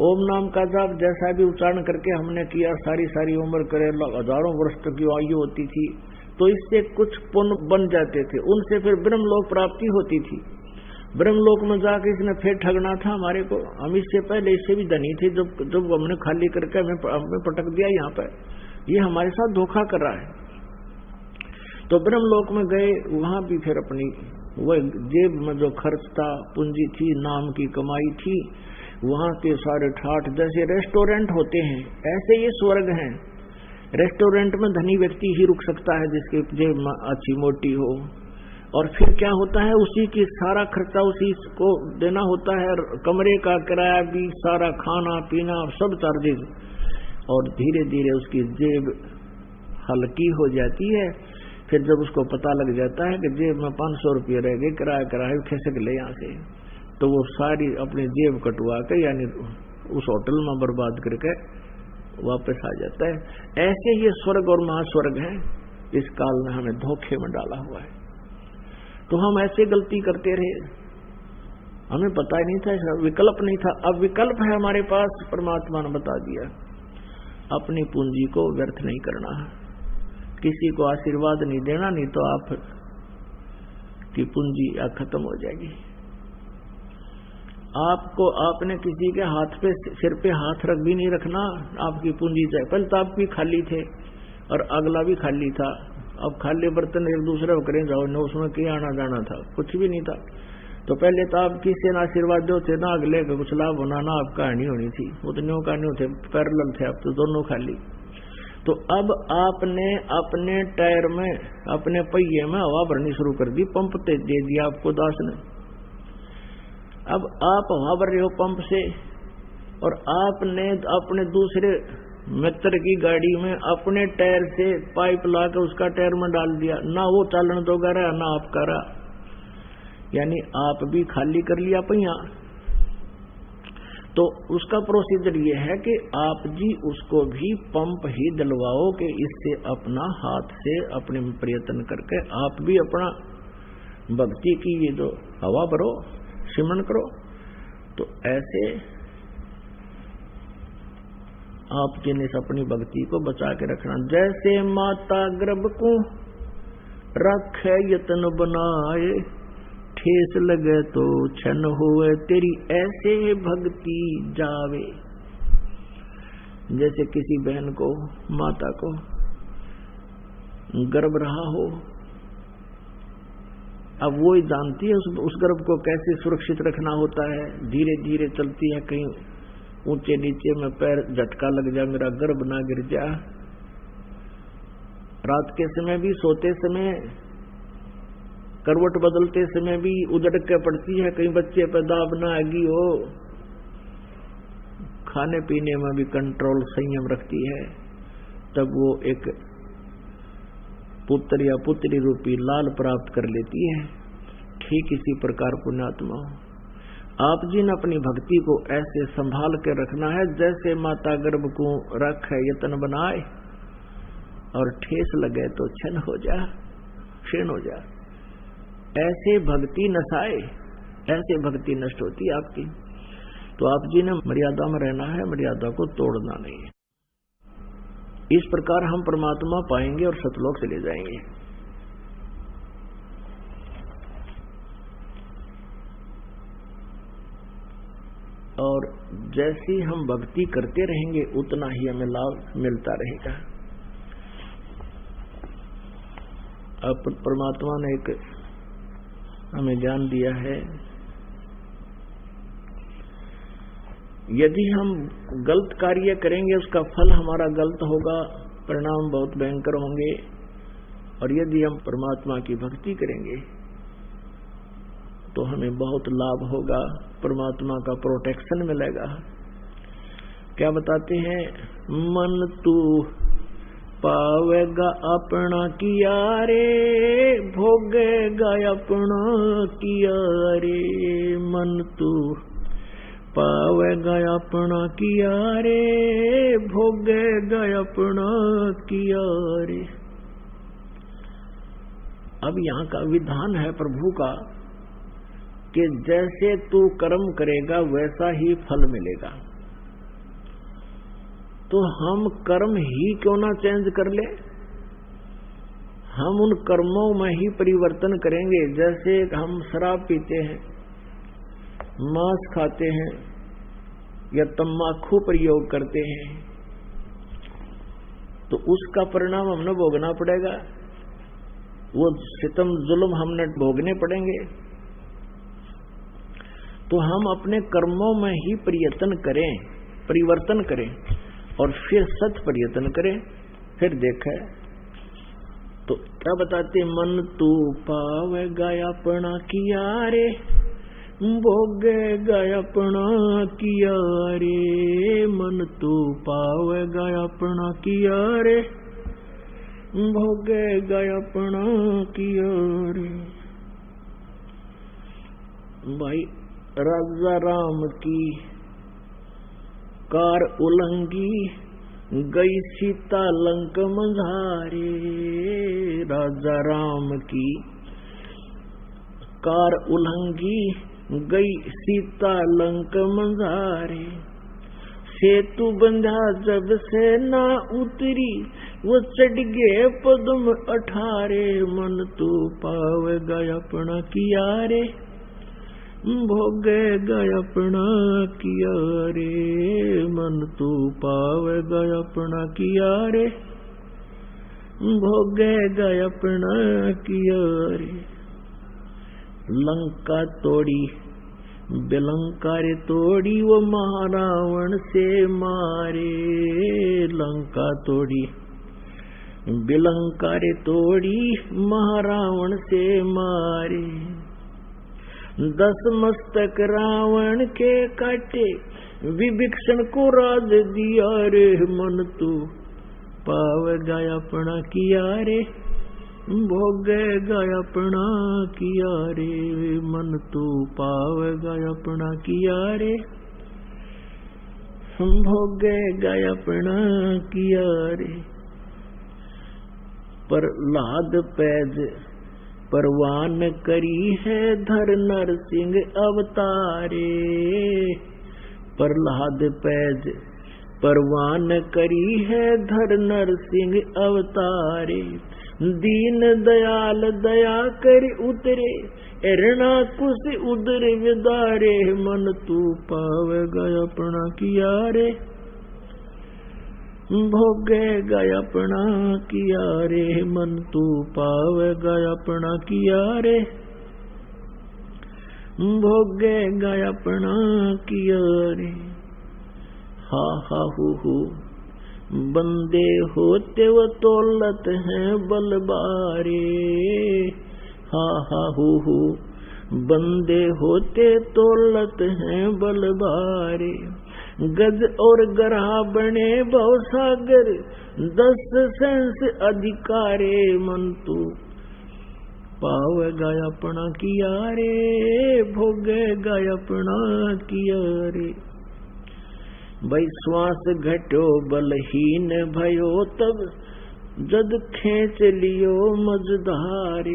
ओम नाम का जाप जैसा भी उच्चारण करके हमने किया, सारी उम्र करे, हजारों वर्ष तक की आयु होती थी, तो इससे कुछ पुण्य बन जाते थे, उनसे फिर ब्रह्मलोक प्राप्ति होती थी। ब्रह्मलोक में जाकर इसने फिर ठगना था हमारे को। हम इससे पहले इससे भी धनी थे, जब हमने खाली करके हमें पटक दिया यहाँ पर, ये हमारे साथ धोखा कर रहा है। तो ब्रह्मलोक में गए, वहां भी फिर अपनी वह जेब में जो खर्च था, पूंजी थी, नाम की कमाई थी, वहां के सारे ठाठ, जैसे रेस्टोरेंट होते हैं ऐसे ये स्वर्ग हैं। रेस्टोरेंट में धनी व्यक्ति ही रुक सकता है जिसकी जेब अच्छी मोटी हो, और फिर क्या होता है, उसी की सारा खर्चा उसी को देना होता है, कमरे का किराया भी, सारा खाना पीना सब चार्जेस। और धीरे धीरे उसकी जेब हल्की हो जाती है। फिर जब उसको पता लग जाता है कि जेब में 500 रुपये रह गए, किराया खिसक ले यहाँ से, तो वो सारी अपनी जेब कटवा के, यानी उस होटल में बर्बाद करके वापस आ जाता है। ऐसे ये स्वर्ग और महास्वर्ग हैं, इस काल में हमें धोखे में डाला हुआ है। तो हम ऐसे गलती करते रहे, हमें पता ही नहीं था, विकल्प नहीं था। अब विकल्प है हमारे पास, परमात्मा ने बता दिया। अपनी पूंजी को व्यर्थ नहीं करना है, किसी को आशीर्वाद नहीं देना, नहीं तो आप की पूंजी खत्म हो जाएगी। आपने किसी के हाथ पे, सिर पे हाथ रख भी नहीं रखना, आपकी पूंजी जाए। पहले तो आप भी खाली थे और अगला भी खाली था, अब खाली बर्तन एक दूसरे को करें जाओ, न उसमें क्या आना जाना था, कुछ भी नहीं था। तो पहले तो आप किसी ने आशीर्वाद दो थे ना, अगले का कुछ लाभ बनाना आप कहानी होनी थी, उतने कहानी थे, पैरेलल थे, अब तो दोनों खाली। तो अब आपने अपने टायर में, अपने पहिए में हवा भरनी शुरू कर दी, पंप दे दिया आपको दास ने। अब आप हवा भर रहे हो पंप से, और आपने अपने दूसरे मित्र की गाड़ी में अपने टायर से पाइप लाकर उसका टायर में डाल दिया, ना वो चालन दोगा रहा ना आपका रहा, यानी आप भी खाली कर लिया पहिया। तो उसका प्रोसीजर ये है कि आप जी उसको भी पंप ही दिलवाओ कि इससे अपना हाथ से अपने प्रयत्न करके आप भी अपना भक्ति की ये जो हवा भरो, सिमरन करो। तो ऐसे आपके ने अपनी भक्ति को बचा के रखना। जैसे माता गर्भ को रखे यतन बनाए, ठेस लगे तो छन होए तेरी ऐसे भक्ति जावे। जैसे किसी बहन को, माता को गर्भ रहा हो, अब वो ही जानती है उस गर्भ को कैसे सुरक्षित रखना होता है। धीरे धीरे चलती है, कहीं ऊंचे नीचे में पैर झटका लग जाए, मेरा गर्भ ना गिर जाए। रात के समय भी, सोते समय, करवट बदलते समय भी उजड़ के पड़ती है, कहीं बच्चे पे दाब ना आगी हो। खाने पीने में भी कंट्रोल, संयम रखती है, तब वो एक पुत्र या पुत्री रूपी लाल प्राप्त कर लेती है। ठीक इसी प्रकार पुण्यात्मा आप जी ने अपनी भक्ति को ऐसे संभाल के रखना है, जैसे माता गर्भ को रखे यतन बनाए, और ठेस लगे तो क्षण हो जा, क्षीण हो जा। ऐसे भक्ति नसाए, ऐसे भक्ति नष्ट होती है आपकी। तो आप जी ने मर्यादा में रहना है, मर्यादा को तोड़ना नहीं है। इस प्रकार हम परमात्मा पाएंगे और सतलोक चले जाएंगे। और जैसी हम भक्ति करते रहेंगे उतना ही हमें लाभ मिलता रहेगा। अब परमात्मा ने एक हमें ज्ञान दिया है, यदि हम गलत कार्य करेंगे उसका फल हमारा गलत होगा, परिणाम बहुत भयंकर होंगे। और यदि हम परमात्मा की भक्ति करेंगे तो हमें बहुत लाभ होगा, परमात्मा का प्रोटेक्शन मिलेगा। क्या बताते हैं? मन तू पावेगा अपना किया रे, भोगेगा अपना किया रे। मन तू पावेगा अपना किया रे, भोगेगा अपना किया रे। अब यहाँ का विधान है प्रभु का कि जैसे तू कर्म करेगा वैसा ही फल मिलेगा। तो हम कर्म ही क्यों ना चेंज कर ले, हम उन कर्मों में ही परिवर्तन करेंगे। जैसे हम शराब पीते हैं, मांस खाते हैं या तम्बाकू प्रयोग करते हैं, तो उसका परिणाम हमने भोगना पड़ेगा, वो सितम जुल्म हमने भोगने पड़ेंगे। तो हम अपने कर्मों में ही परिवर्तन करें और फिर सत प्रयत्न करें, फिर देखें। तो क्या बताते? मन तू पावेगा अपना किया रे, भोगेगा अपना किया रे। मन तू पावेगा अपना किया रे, भोगेगा अपना किया रे। भाई राजा राम की कार उलंगी, गई सीता लंक मंझारे। राजा राम की कार उलंगी, गई सीता लंक मंझारे। सेतु बंधा जब से ना उतरी, वो चढ़ गए पद्म 18। मन तू पावेगा अपना किया रे, भोगेगा अपना किया रे। मन तू पावेगा अपना किया रे, भोगेगा अपना किया रे। लंका तोड़ी बिलंकार तोड़ी, वो महारावण से मारे। लंका तोड़ी बिलंकार तोड़ी, महारावण से मारे। 10 मस्तक रावण के काटे, विभीषण को राज दिया रे। मन तू पावेगा अपना किया रे, भोगेगा अपना किया रे। मन तू पावेगा अपना किया रे, भोगेगा अपना किया रे। प्रहलाद पैज परवान करी है, धर नरसिंह अवतारे। प्रहलाद पैज परवान करी है धर नरसिंह अवतारे, दीन दयाल दया कर उतरे, एरना कुश उदर विदारे, मन तू पावेगा अपना किया रे, भोगेगा अपना किया रे, मन तू पावेगा अपना किया रे, भोगेगा अपना किया रे। हा हा हु बंदे होते वो तौलत हैं बलबारे, हा हा हु बंदे होते तौलत हैं बलबारे, गज और गरहा बने भवसागर, 10 सेंस अधिकारे, मन तू पावेगा अपना किया रे, भोगेगा अपना किया रे। भाई श्वास घटो बलहीन भयो तब, जद खेच लियो मझधारे,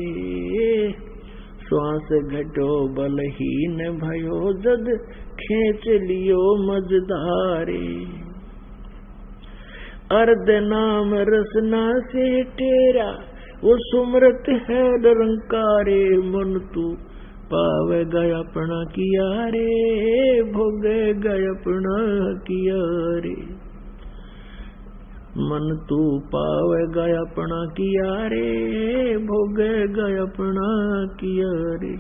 श्वास घटो बलहीन भयो जद खेच लियो मझधारे, अर्ध नाम रसना से तेरा, वो सुमरत है निरंकारे, मन तू पावेगा अपना किया रे, भोगेगा अपना किया रे, मन तू पावेगा अपना किया रे, भोगेगा अपना किया रे।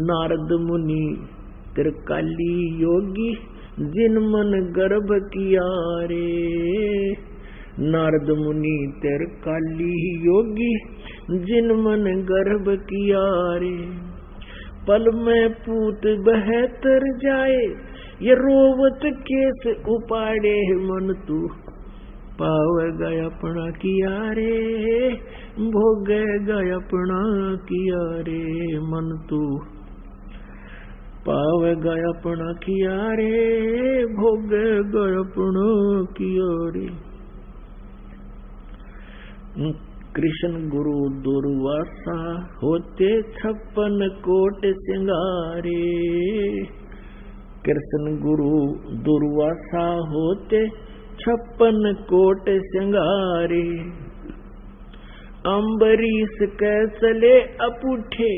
नारद मुनि त्रिकाली योगी, जिन मन गर्भ किया रे, नारद मुनि त्रिकाली योगी, जिन मन गर्भ किया रे, पल में पूत बहतर जाए, ये रोवत केस उपाड़े, मन तू पावेगा अपना किया रे, भोगेगा अपना किया रे, मन तू पावेगा अपना किया रे, भोगेगा अपना किया रे। कृष्ण गुरु दुर्वासा होते 56 कोट सिंगारे, कृष्ण गुरु दुर्वासा होते 56 कोट सिंगारे, अम्बरीश कैसले अपूठे,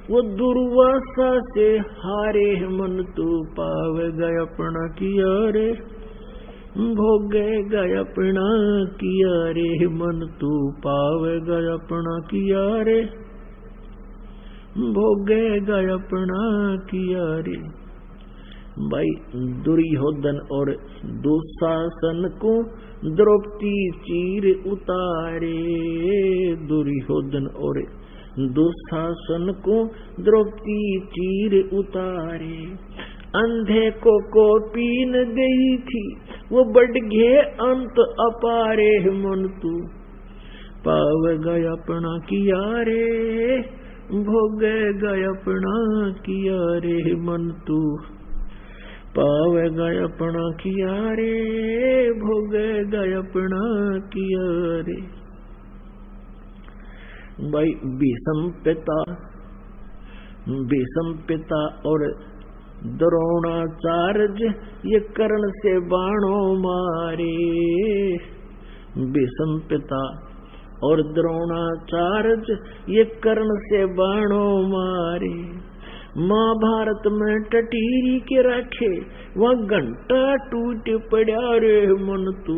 वो दुर्वासा से हारे, मन तू पावेगा अपना किया रे, भोगेगा अपना किया रे, मन तू पावेगा अपना किया रे, भोगेगा अपना किया रे। भाई दुर्योधन और दुशासन को द्रौपदी चीर उतारे, दुर्योधन और दुशासन को द्रौपदी चीर उतारे, अंधे को पीन गई थी, वो बढ़ गए अंत अपारे, मन तू पावेगा अपना किया रे, भोगेगा अपना किया रे, मन तू पावेगा अपना किया रे, भोगेगा अपना किया रे। भाई भीषम पिता और द्रोणाचार्य, ये कर्ण से बाणों मारे, भीषम पिता और द्रोणाचार्य, ये कर्ण से बाणों मारे, महाभारत में टटीरी के रखे, वह घंटा टूट पड़ा रे, मन तू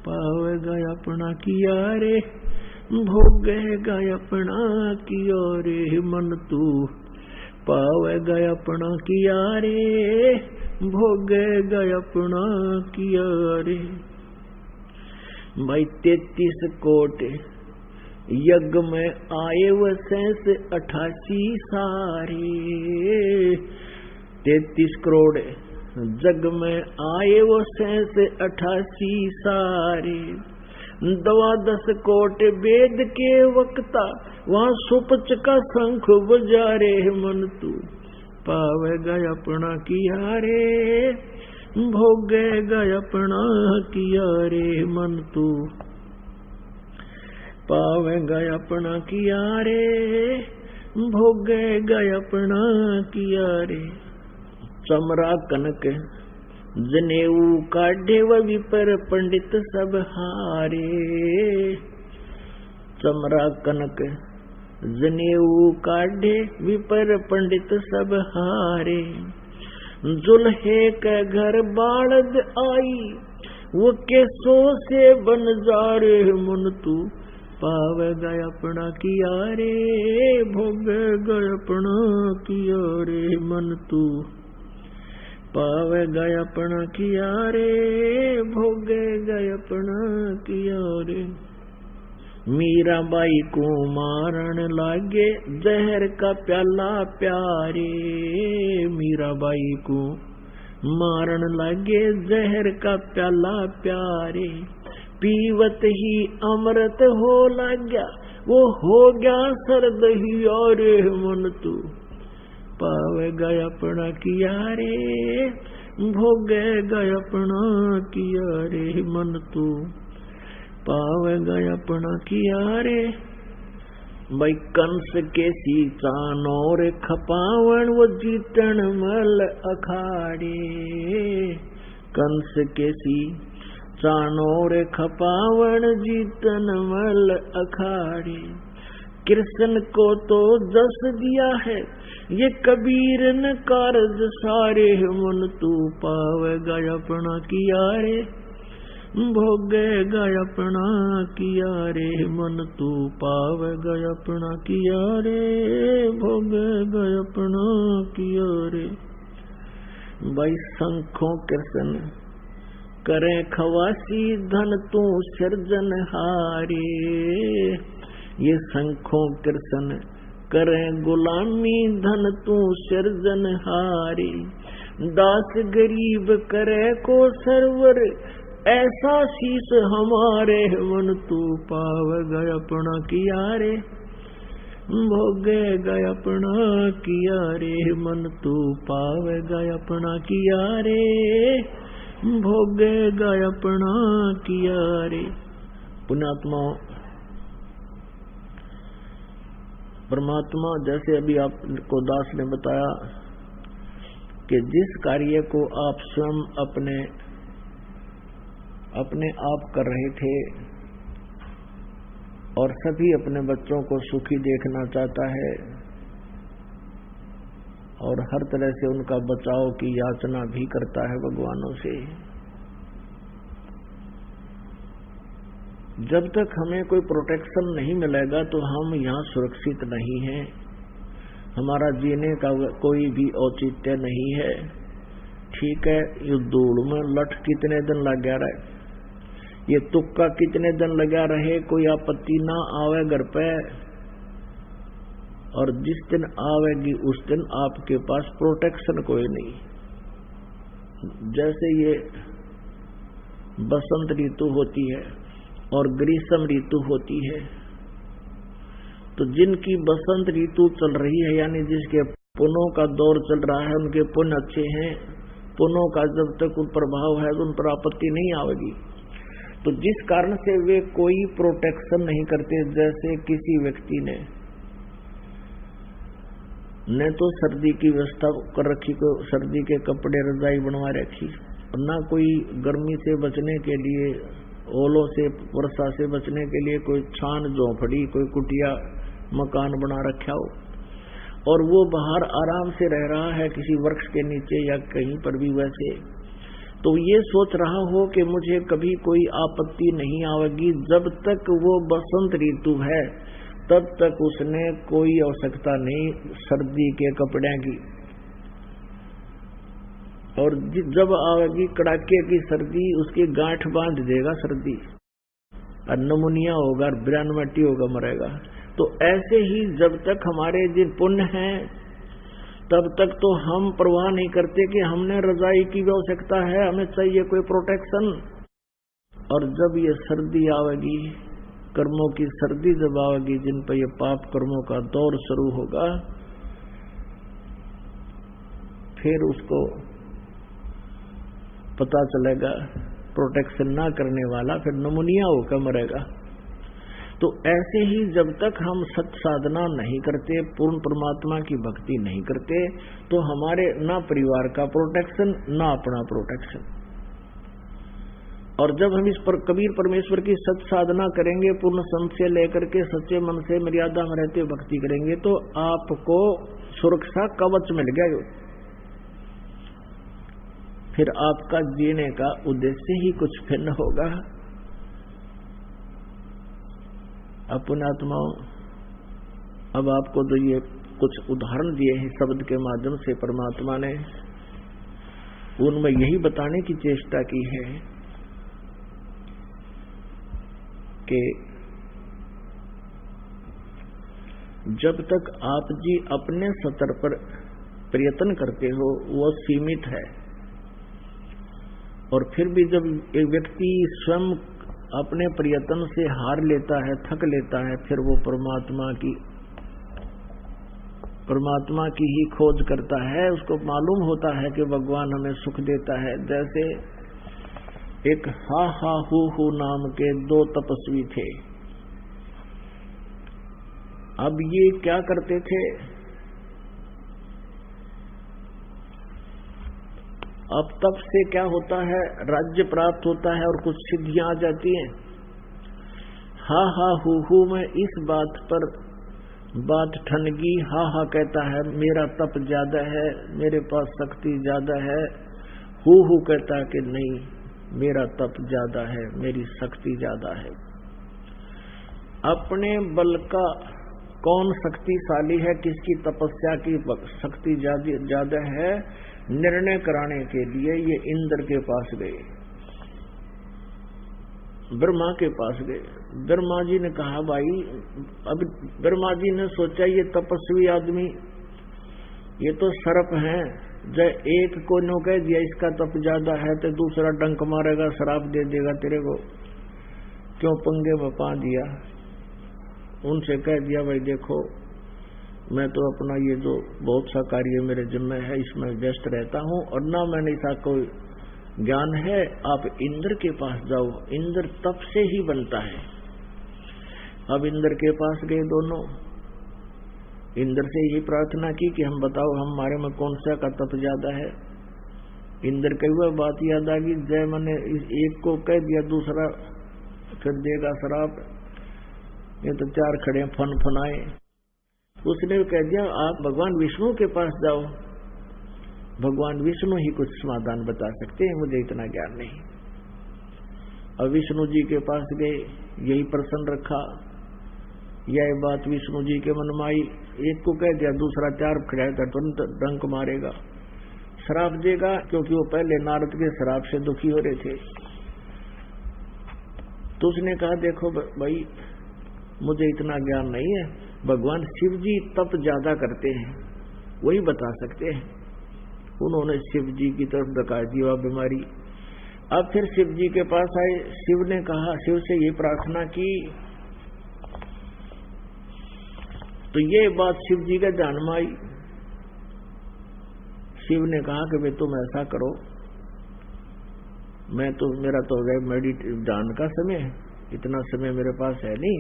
पावेगा अपना किया रे, भोगेगा अपना किया रे, मन तू पावेगा अपना किया रे, भोगेगा अपना किया रे। भाई 33 कोट यज्ञ में आए वो 88 सारे, 33 करोड़ जग में आए वो 88 सारे, 12 कोट वेद के वक्ता, वहाँ सुपच का शंख बजारे, मन तू पावेगा अपना किया रे, भोगेगा अपना किया रे, मन तू पावेगा अपना किया रे, भोगेगा अपना किया रे। चमरा कनक जनेऊ काढ़े व विपर पंडित सब हारे। चमरा कनक जनेऊ काढ़े विपर पंडित सब हारे। जुल्हे के घर बालद आई वो केसो से बन जा रे मन तू पावेगा अपना किया रे भोगेगा अपना किया रे मन तू पावेगा अपना किया रे भोगेगा अपना किया रे। मीराबाई को मारन लागे जहर का प्याला प्यारे। मीराबाई को मारन लागे जहर का प्याला प्यारे। पीवत ही अमृत हो लग्या वो हो गया सर्द ही और मन तू पावेगा अपना किया रे भोगेगा अपना किया रे मन तू पावेगा अपना किया रे। भाई कंस के चानोर खपावन वो जीतन मल अखाड़े। कंस के चानोर खपावन जीतन मल अखाड़े। कृष्ण को तो जस दिया है ये कबीर न कारज सारे मन तू पावेगा अपना किया रे भोगेगा अपना किया रे मन तू पावेगा अपना किया रे भोगेगा अपना किया रे। भाई शंखों कृष्ण करे खवासी धन तू सृजन हारे। ये शंखों कृष्ण करे गुलामी धन तू सृजन हारे। दास गरीब करे को सरवर ऐसा शीस हमारे मन तू पावेगा अपना किया रे भोगेगा अपना किया रे मन तू पावेगा अपना किया रे भोगेगा अपना किया रे। पुण्यात्मा परमात्मा जैसे अभी आपको दास ने बताया कि जिस कार्य को आप स्वयं अपने आप कर रहे थे और सभी अपने बच्चों को सुखी देखना चाहता है और हर तरह से उनका बचाव की याचना भी करता है भगवानों से। जब तक हमें कोई प्रोटेक्शन नहीं मिलेगा तो हम यहाँ सुरक्षित नहीं हैं। हमारा जीने का कोई भी औचित्य नहीं है। ठीक है, ये दौड़ में लठ कितने दिन लग गया रहे, ये तुक्का कितने दिन लगा रहे, कोई आपत्ति ना आवे घर पे, और जिस दिन आवेगी उस दिन आपके पास प्रोटेक्शन कोई नहीं। जैसे ये बसंत ऋतु होती है और ग्रीष्म ऋतु होती है, तो जिनकी बसंत ऋतु चल रही है यानी जिसके पुण्यों का दौर चल रहा है, उनके पुण्य अच्छे हैं, पुण्यों का जब तक उन प्रभाव है तो उन पर आपत्ति नहीं आवेगी। तो जिस कारण से वे कोई प्रोटेक्शन नहीं करते, जैसे किसी व्यक्ति ने तो सर्दी की व्यवस्था कर रखी, को सर्दी के कपड़े रजाई बनवा रखी, और ना कोई गर्मी से बचने के लिए, ओलों से वर्षा से बचने के लिए कोई छान झोंपड़ी, कोई कुटिया मकान बना रखा हो, और वो बाहर आराम से रह रहा है किसी वृक्ष के नीचे या कहीं पर भी वैसे, तो ये सोच रहा हो कि मुझे कभी कोई आपत्ति नहीं आवेगी। जब तक वो बसंत ऋतु है तब तक उसने कोई आवश्यकता नहीं सर्दी के कपड़े की, और जब आवेगी कड़ाके की सर्दी उसकी गांठ बांध देगा सर्दी, और नमूनिया होगा, ब्रैनमटी होगा, मरेगा। तो ऐसे ही जब तक हमारे जिन पुण्य हैं तब तक तो हम परवाह नहीं करते कि हमने रजाई की आवश्यकता है, हमें चाहिए कोई प्रोटेक्शन। और जब ये सर्दी आवेगी, कर्मों की सर्दी जब आवेगी, जिन पर ये पाप कर्मों का दौर शुरू होगा, फिर उसको पता चलेगा प्रोटेक्शन ना करने वाला फिर नमूनिया होकर मरेगा। तो ऐसे ही जब तक हम सत साधना नहीं करते, पूर्ण परमात्मा की भक्ति नहीं करते, तो हमारे ना परिवार का प्रोटेक्शन, ना अपना प्रोटेक्शन। और जब हम इस पर कबीर परमेश्वर की सत साधना करेंगे, पूर्ण संशय लेकर के सच्चे मन से मर्यादा में रहते भक्ति करेंगे, तो आपको सुरक्षा कवच मिल गया। फिर आपका जीने का उद्देश्य ही कुछ भिन्न होगा। पुण्यात्माओं, अब आपको तो ये कुछ उदाहरण दिए हैं शब्द के माध्यम से परमात्मा ने, उनमें यही बताने की चेष्टा की है कि जब तक आप जी अपने स्तर पर प्रयत्न करते हो वो सीमित है, और फिर भी जब एक व्यक्ति स्वयं अपने प्रयत्न से हार लेता है, थक लेता है, फिर वो परमात्मा की ही खोज करता है। उसको मालूम होता है कि भगवान हमें सुख देता है। जैसे एक हा हा हु नाम के 2 तपस्वी थे। अब ये क्या करते थे? अब तप से क्या होता है, राज्य प्राप्त होता है और कुछ सिद्धियां आ जाती हैं। हा हा हु में इस बात पर बात ठनगी, हा हा कहता है मेरा तप ज्यादा है, मेरे पास शक्ति ज्यादा है। हु कहता है कि नहीं, मेरा तप ज्यादा है, मेरी शक्ति ज्यादा है। अपने बल का कौन शक्तिशाली है, किसकी तपस्या की शक्ति ज्यादा है, निर्णय कराने के लिए ये इंद्र के पास गए, ब्रह्मा के पास गए। ब्रह्मा जी ने कहा भाई, अब ब्रह्मा जी ने सोचा ये तपस्वी आदमी, ये तो सर्प हैं, जब एक को नो कह दिया इसका तप ज्यादा है तो दूसरा डंक मारेगा, श्राप दे देगा तेरे को, क्यों पंगे में पा दिया। उनसे कह दिया भाई देखो, मैं तो अपना ये जो बहुत सा कार्य मेरे जिम्मे है इसमें व्यस्त रहता हूँ, और ना मैंने ऐसा कोई ज्ञान है, आप इंद्र के पास जाओ, इंद्र तप से ही बनता है। अब इंद्र के पास गए दोनों, इंद्र से यही प्रार्थना की कि हम बताओ हमारे में कौन सा का तप ज्यादा है। इंद्र कही हुआ बात याद आ गई, जय मैंने एक को कह दिया दूसरा फिर देगा श्राप, ये तो 4 खड़े फन फनाए। उसने कह दिया आप भगवान विष्णु के पास जाओ, भगवान विष्णु ही कुछ समाधान बता सकते हैं, मुझे इतना ज्ञान नहीं। अब विष्णु जी के पास गए, यही प्रश्न रखा, यह बात विष्णु जी के मन में आई। एक को कह दिया दूसरा 4 खड़ा कर तुरंत डंक मारेगा, श्राप देगा, क्योंकि वो पहले नारद के श्राप से दुखी हो रहे थे। तो उसने कहा देखो भाई मुझे इतना ज्ञान नहीं है, भगवान शिव जी तप ज्यादा करते हैं, वही बता सकते हैं। उन्होंने शिव जी की तरफ डका दिया बीमारी। अब फिर शिव जी के पास आए, शिव ने कहा, शिव से ये प्रार्थना की, तो ये बात शिव जी के ध्यान में आई। शिव ने कहा कि भाई तुम ऐसा करो, मेरा तो ध्यान का समय है, इतना समय मेरे पास है नहीं,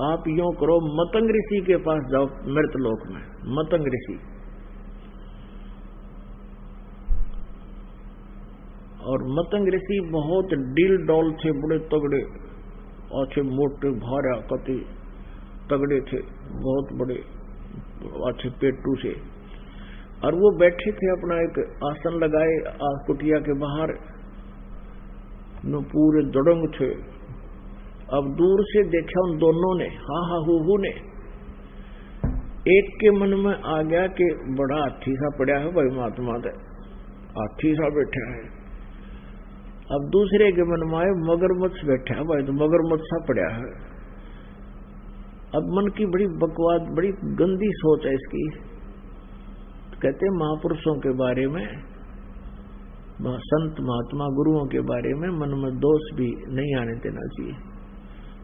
आप यूं करो मतंग ऋषि के पास जाओ मृतलोक में। मतंग ऋषि, और मतंग ऋषि बहुत डील डॉल थे, बड़े तगड़े, अच्छे मोटे भारा कति तगड़े थे, बहुत बड़े अच्छे पेटू से। और वो बैठे थे, अपना एक आसन लगाए कुटिया के बाहर, न पूरे दड़ंग थे। अब दूर से देखा उन दोनों ने, हा हा हु ने, एक के मन में आ गया कि बड़ा हाथी सा पड़ा है भाई, महात्मा दे हाथी सा बैठा है। अब दूसरे के मन में आए मगरमच्छ बैठा है भाई, तो मगरमच्छ सा पड़ा है। अब मन की बड़ी बकवास, बड़ी गंदी सोच है इसकी। कहते महापुरुषों के बारे में, संत महात्मा गुरुओं के बारे में मन में दोष भी नहीं आने देना चाहिए,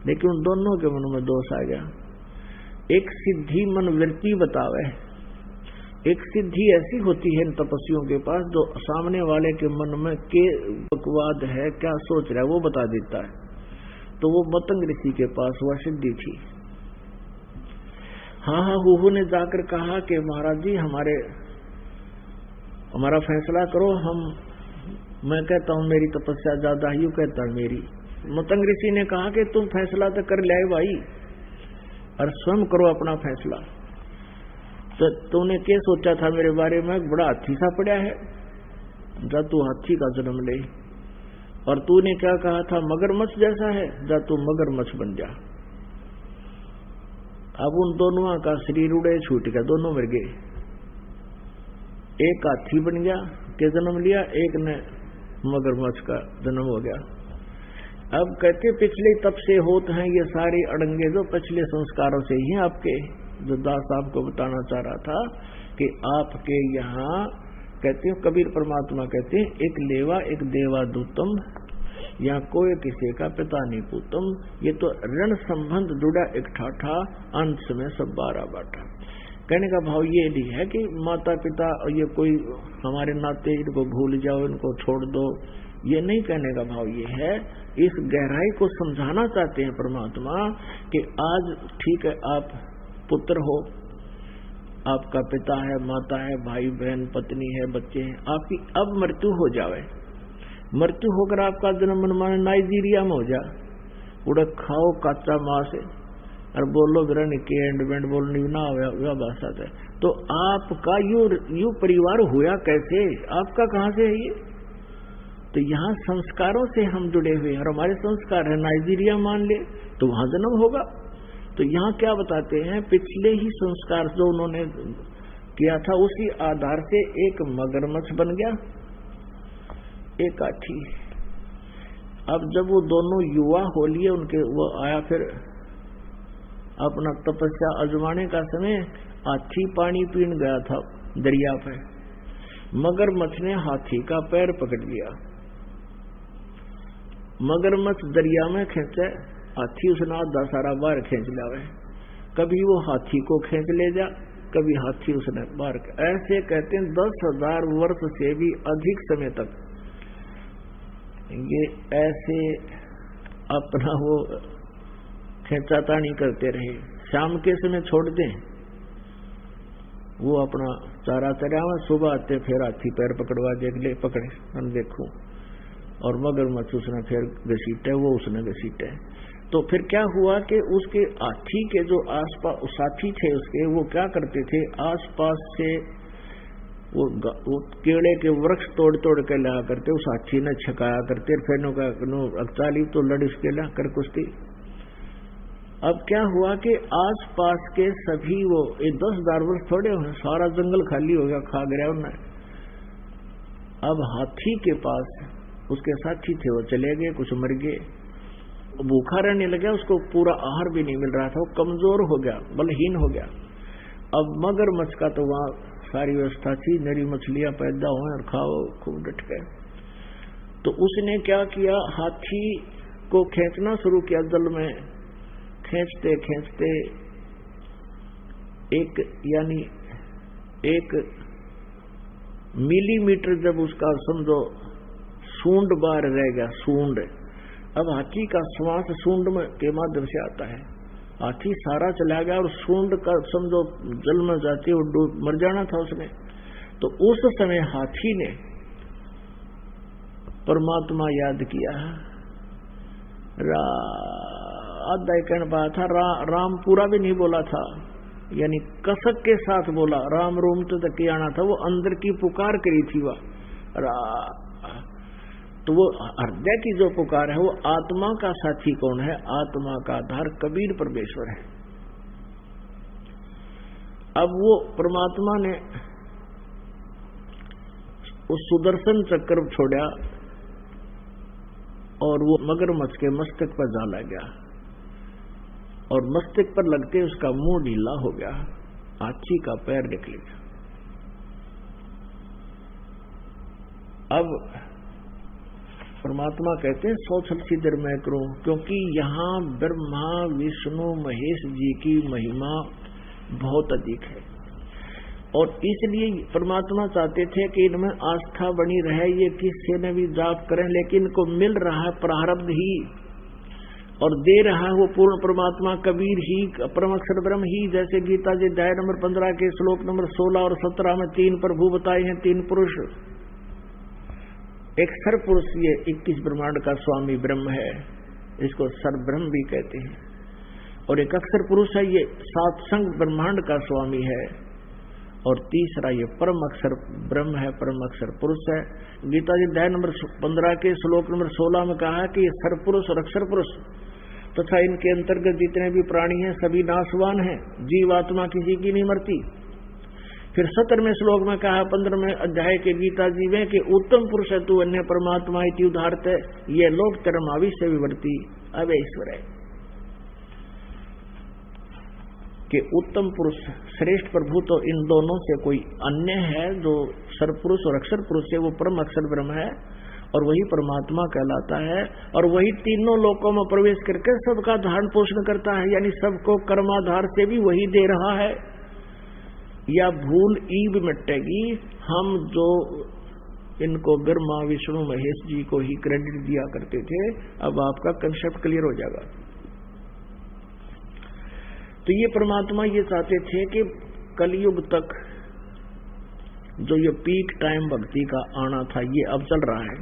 लेकिन उन दोनों के मन में दोष आ गया। एक सिद्धि मन वृत्ति बतावे, एक सिद्धि ऐसी होती है इन तपस्वियों के पास जो सामने वाले के मन में के बकवाद है, क्या सोच रहा है वो बता देता है। तो वो मतंग ऋषि के पास वह सिद्धि थी। हाँ, हुहू ने जाकर कहा कि महाराज जी हमारा फैसला करो। मैं कहता हूँ मेरी तपस्या ज्यादा है, यूं कहता है मेरी। मतंग ऋषि ने कहा कि तुम फैसला तो कर ले भाई, और स्वयं करो अपना फैसला। तो तूने क्या सोचा था मेरे बारे में? बड़ा हाथी सा पड़ा है, जा तू हाथी का जन्म ले। और तूने क्या कहा था? मगरमच्छ जैसा है, जा तू मगरमच्छ बन जा। अब उन दोनों का शरीर उड़े छूट गया, दोनों मर गए। एक हाथी बन गया के जन्म लिया, एक ने मगरमच्छ का जन्म हो गया। अब कहते पिछले तब से होते हैं ये सारे अड़ंगे, जो पिछले संस्कारों से ही आपके, जो दास आपको बताना चाह रहा था कि आपके यहाँ कहते हैं, कबीर परमात्मा कहते हैं, एक लेवा एक देवा दूतम, या कोई किसी का पिता नहीं पूतम। ये तो ऋण संबंध जुड़ा एक ठाठा, अंश में सब 12 बाटा। कहने का भाव ये नहीं है कि माता पिता ये कोई हमारे नाते, इनको भूल जाओ, इनको छोड़ दो, ये नहीं कहने का भाव। ये है इस गहराई को समझाना चाहते हैं परमात्मा कि आज ठीक है आप पुत्र हो, आपका पिता है, माता है, भाई बहन, पत्नी है, बच्चे हैं, आपकी अब मृत्यु हो जावे। मृत्यु होकर आपका जन्म मनमाने नाइजीरिया में हो जा, उड़ा खाओ कच्चा मांस और बोलो बिरन के एंड बेंड बोलनी ना हुआ भाषा है। तो आपका यू परिवार हुआ कैसे? आपका कहाँ से है ये? तो यहाँ संस्कारों से हम जुड़े हुए हैं, और हमारे संस्कार है नाइजीरिया मान ले तो वहां जन्म होगा। तो यहाँ क्या बताते हैं, पिछले ही संस्कार जो उन्होंने किया था उसी आधार से एक मगरमच्छ बन गया, एक हाथी। अब जब वो दोनों युवा हो लिए उनके, वो आया फिर अपना तपस्या आजमाने का समय, हाथी पानी पीने गया था दरिया पे, मगरमच्छ ने हाथी का पैर पकड़ लिया। मगरमच्छ दरिया में खींचे, हाथी उसने आधा सारा बाहर खींच लावे। कभी वो हाथी को खींच ले जा, कभी हाथी उसने बाहर। ऐसे कहते हैं 10,000 वर्ष से भी अधिक समय तक ये ऐसे अपना वो खींचातानी करते रहे। शाम के समय छोड़ दें, वो अपना चारा चरावा, सुबह आते फिर हाथी पैर पकड़वा देख ले, पकड़े हम देखूं, और मगरमच्छ उसने फिर घसीटे, वो उसने घसीटे। तो फिर क्या हुआ कि उसके हाथी के जो आसपास साथी थे उसके, वो क्या करते थे, आसपास से वो केड़े के वृक्ष तोड़ तोड़ के लाया करते, उस हाथी ने छकाया करते, फिर अक्चाली तो लड़ी उसके ला कर कुश्ती। अब क्या हुआ कि आसपास के सभी वो 10,000 वर्ष थोड़े हुए, सारा जंगल खाली हो गया, खा गया उन्हें। अब हाथी के पास उसके साथी थे, वो चले गए, कुछ मर गए, भूखा रहने लगा, उसको पूरा आहार भी नहीं मिल रहा था, वो कमजोर हो गया, बलहीन हो गया। अब मगरमच्छ का तो वहां सारी व्यवस्था थी, नरी मछलियां पैदा हुए और खाओ खूब डट गए। तो उसने क्या किया, हाथी को खींचना शुरू किया जल में, खींचते खींचते एक मिलीमीटर जब उसका समझो सूंड बाहर रह गया, सूंड। अब हाथी का श्वास सूंड में के माध्यम से आता है, हाथी सारा चला गया और सूंड का समझो जल में जाते वो डूब मर जाना था उसने। तो उस समय हाथी ने परमात्मा याद किया, आधा कहना पाया था, राम पूरा भी नहीं बोला था, यानी कसक के साथ बोला, राम रोम तो तक आना था, वो अंदर की पुकार करी थी वह। तो वो हृदय की जो पुकार है, वो आत्मा का साथी कौन है, आत्मा का आधार कबीर परमेश्वर है। अब वो परमात्मा ने उस सुदर्शन चक्र छोड़ा और वो मगरमच्छ के मस्तक पर डाला गया, और मस्तक पर लगते उसका मुंह ढीला हो गया, हाथी का पैर निकल गया। अब परमात्मा कहते हैं 100 सिद्धर मैं करूं, क्योंकि यहाँ ब्रह्मा विष्णु महेश जी की महिमा बहुत अधिक है, और इसलिए परमात्मा चाहते थे कि इनमें आस्था बनी रहे, ये किसी ने भी जाप करें, लेकिन इनको मिल रहा है प्रारब्ध ही। और दे रहा वो पूर्ण परमात्मा कबीर ही, परम अक्षर ब्रह्म ही। जैसे गीता जी अध्याय नंबर 15 के श्लोक नंबर 16 और 17 में 3 प्रभु बताए हैं, 3 पुरुष। एक सर पुरुष ये 21 ब्रह्मांड का स्वामी ब्रह्म है, इसको सर ब्रह्म भी कहते हैं। और एक अक्षर पुरुष है, ये 7 संग ब्रह्मांड का स्वामी है। और तीसरा ये परम अक्षर ब्रह्म है, परम अक्षर पुरुष है। गीता जी अध्याय नंबर 15 के श्लोक नंबर 16 में कहा कि ये सर पुरुष और अक्षर पुरुष तथा इनके अंतर्गत जितने भी प्राणी हैं सभी नाशवान हैं, जीवात्मा किसी की नहीं मरती। फिर 17वें श्लोक में कहा 15वें अध्याय के गीता जी में कि उत्तम पुरुष है तू अन्य परमात्मा इति उदाहरत, ये लोक term अविश्य विवर्ती अवैश्वर है। कि उत्तम पुरुष श्रेष्ठ प्रभु तो इन दोनों से कोई अन्य है, जो सरपुरुष और अक्षर पुरुष है वो परम अक्षर ब्रह्म है और वही परमात्मा कहलाता है। और वही तीनों लोकों में प्रवेश करके सबका धारण पोषण करता है, यानी सबको कर्माधार से भी वही दे रहा है। या भूल ईब मिटेगी, हम जो इनको ब्रह्मा विष्णु महेश जी को ही क्रेडिट दिया करते थे, अब आपका कंसेप्ट क्लियर हो जाएगा। तो ये परमात्मा ये चाहते थे कि कलयुग तक जो ये पीक टाइम भक्ति का आना था ये अब चल रहा है,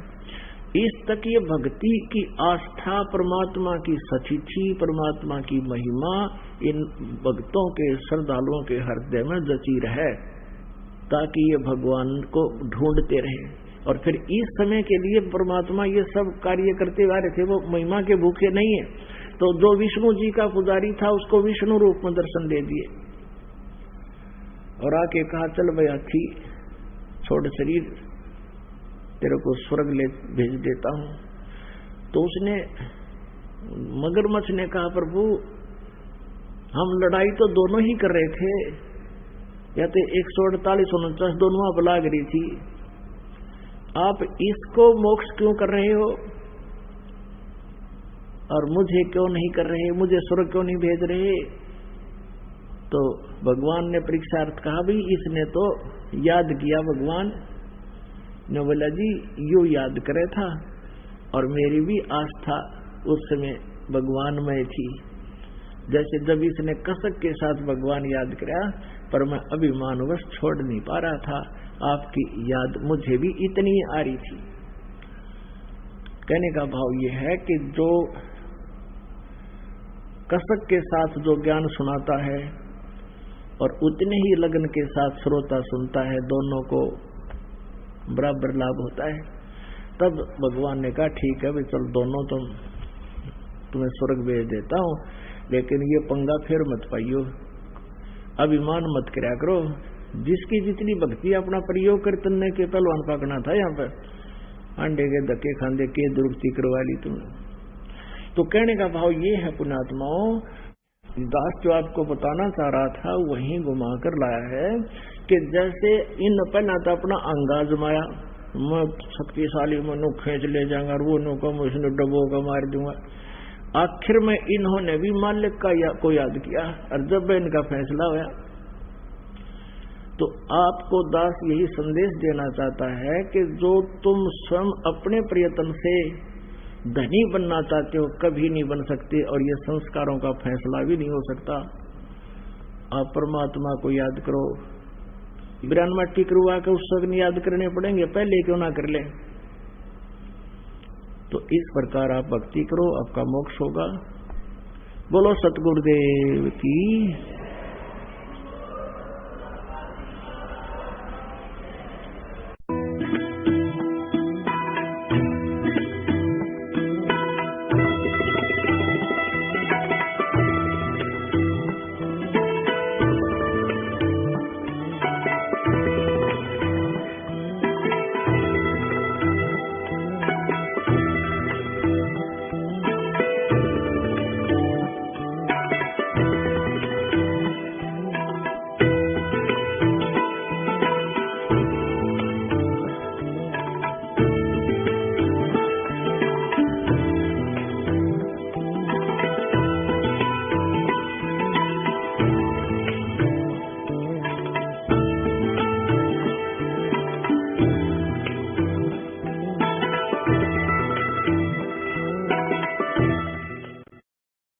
इस तक ये भक्ति की आस्था, परमात्मा की सचिथि, परमात्मा की महिमा इन भक्तों के श्रद्धालुओं के हृदय में जची रहे, ताकि ये भगवान को ढूंढते रहे। और फिर इस समय के लिए परमात्मा ये सब कार्य करते आ रहे थे, वो महिमा के भूखे नहीं है। तो जो विष्णु जी का पुजारी था उसको विष्णु रूप में दर्शन दे दिए और आके कहा चल भाई हाथी छोड़ शरीर, तेरे को स्वर्ग ले भेज देता हूं। तो उसने मगरमच्छ ने कहा प्रभु हम लड़ाई तो दोनों ही कर रहे थे, या तो 148-49 दोनों आप लाग रही थी, आप इसको मोक्ष क्यों कर रहे हो और मुझे क्यों नहीं कर रहे, मुझे स्वर्ग क्यों नहीं भेज रहे। तो भगवान ने परीक्षार्थ कहा भाई इसने तो याद किया, भगवान ने बोला जी यू याद करे था और मेरी भी आस्था उस समय भगवान में थी। जैसे जब इसने कसक के साथ भगवान याद किया, पर मैं अभिमानवश छोड़ नहीं पा रहा था, आपकी याद मुझे भी इतनी आ रही थी। कहने का भाव ये है कि जो कसक के साथ जो ज्ञान सुनाता है और उतने ही लगन के साथ श्रोता सुनता है, दोनों को बराबर लाभ होता है। तब भगवान ने कहा ठीक है भाई चल दोनों तुम्हें स्वर्ग भेज देता हूं, लेकिन ये पंगा फिर मत पाइयो, अभिमान मत कराया करो। जिसकी जितनी भक्ति अपना प्रयोग कर तन्ने के पहलवान पकड़ना था, यहाँ पर अंडे के धक्के खांदे के दुरुस्ती करवा ली तुमने। तो कहने का भाव ये है पुण्यात्माओं, दास जो आपको बताना चाह रहा था वहीं घुमा कर लाया है कि जैसे इन पहला तो अपना अंगा जमाया, मैं शक्तिशाली मनु खींच ले जाऊंगा और वो नु को मुझे डबो का मार दूंगा। आखिर में इन्होंने भी मालिक को याद किया और जब इनका फैसला हुआ तो आपको दास यही संदेश देना चाहता है कि जो तुम स्वयं अपने प्रयत्न से धनी बनना चाहते हो कभी नहीं बन सकते, और ये संस्कारों का फैसला भी नहीं हो सकता। आप परमात्मा को याद करो, 92 टिकरुआ के उत्सव याद करने पड़ेंगे, पहले क्यों ना कर ले। तो इस प्रकार आप भक्ति करो, आपका मोक्ष होगा। बोलो सतगुरुदेव की।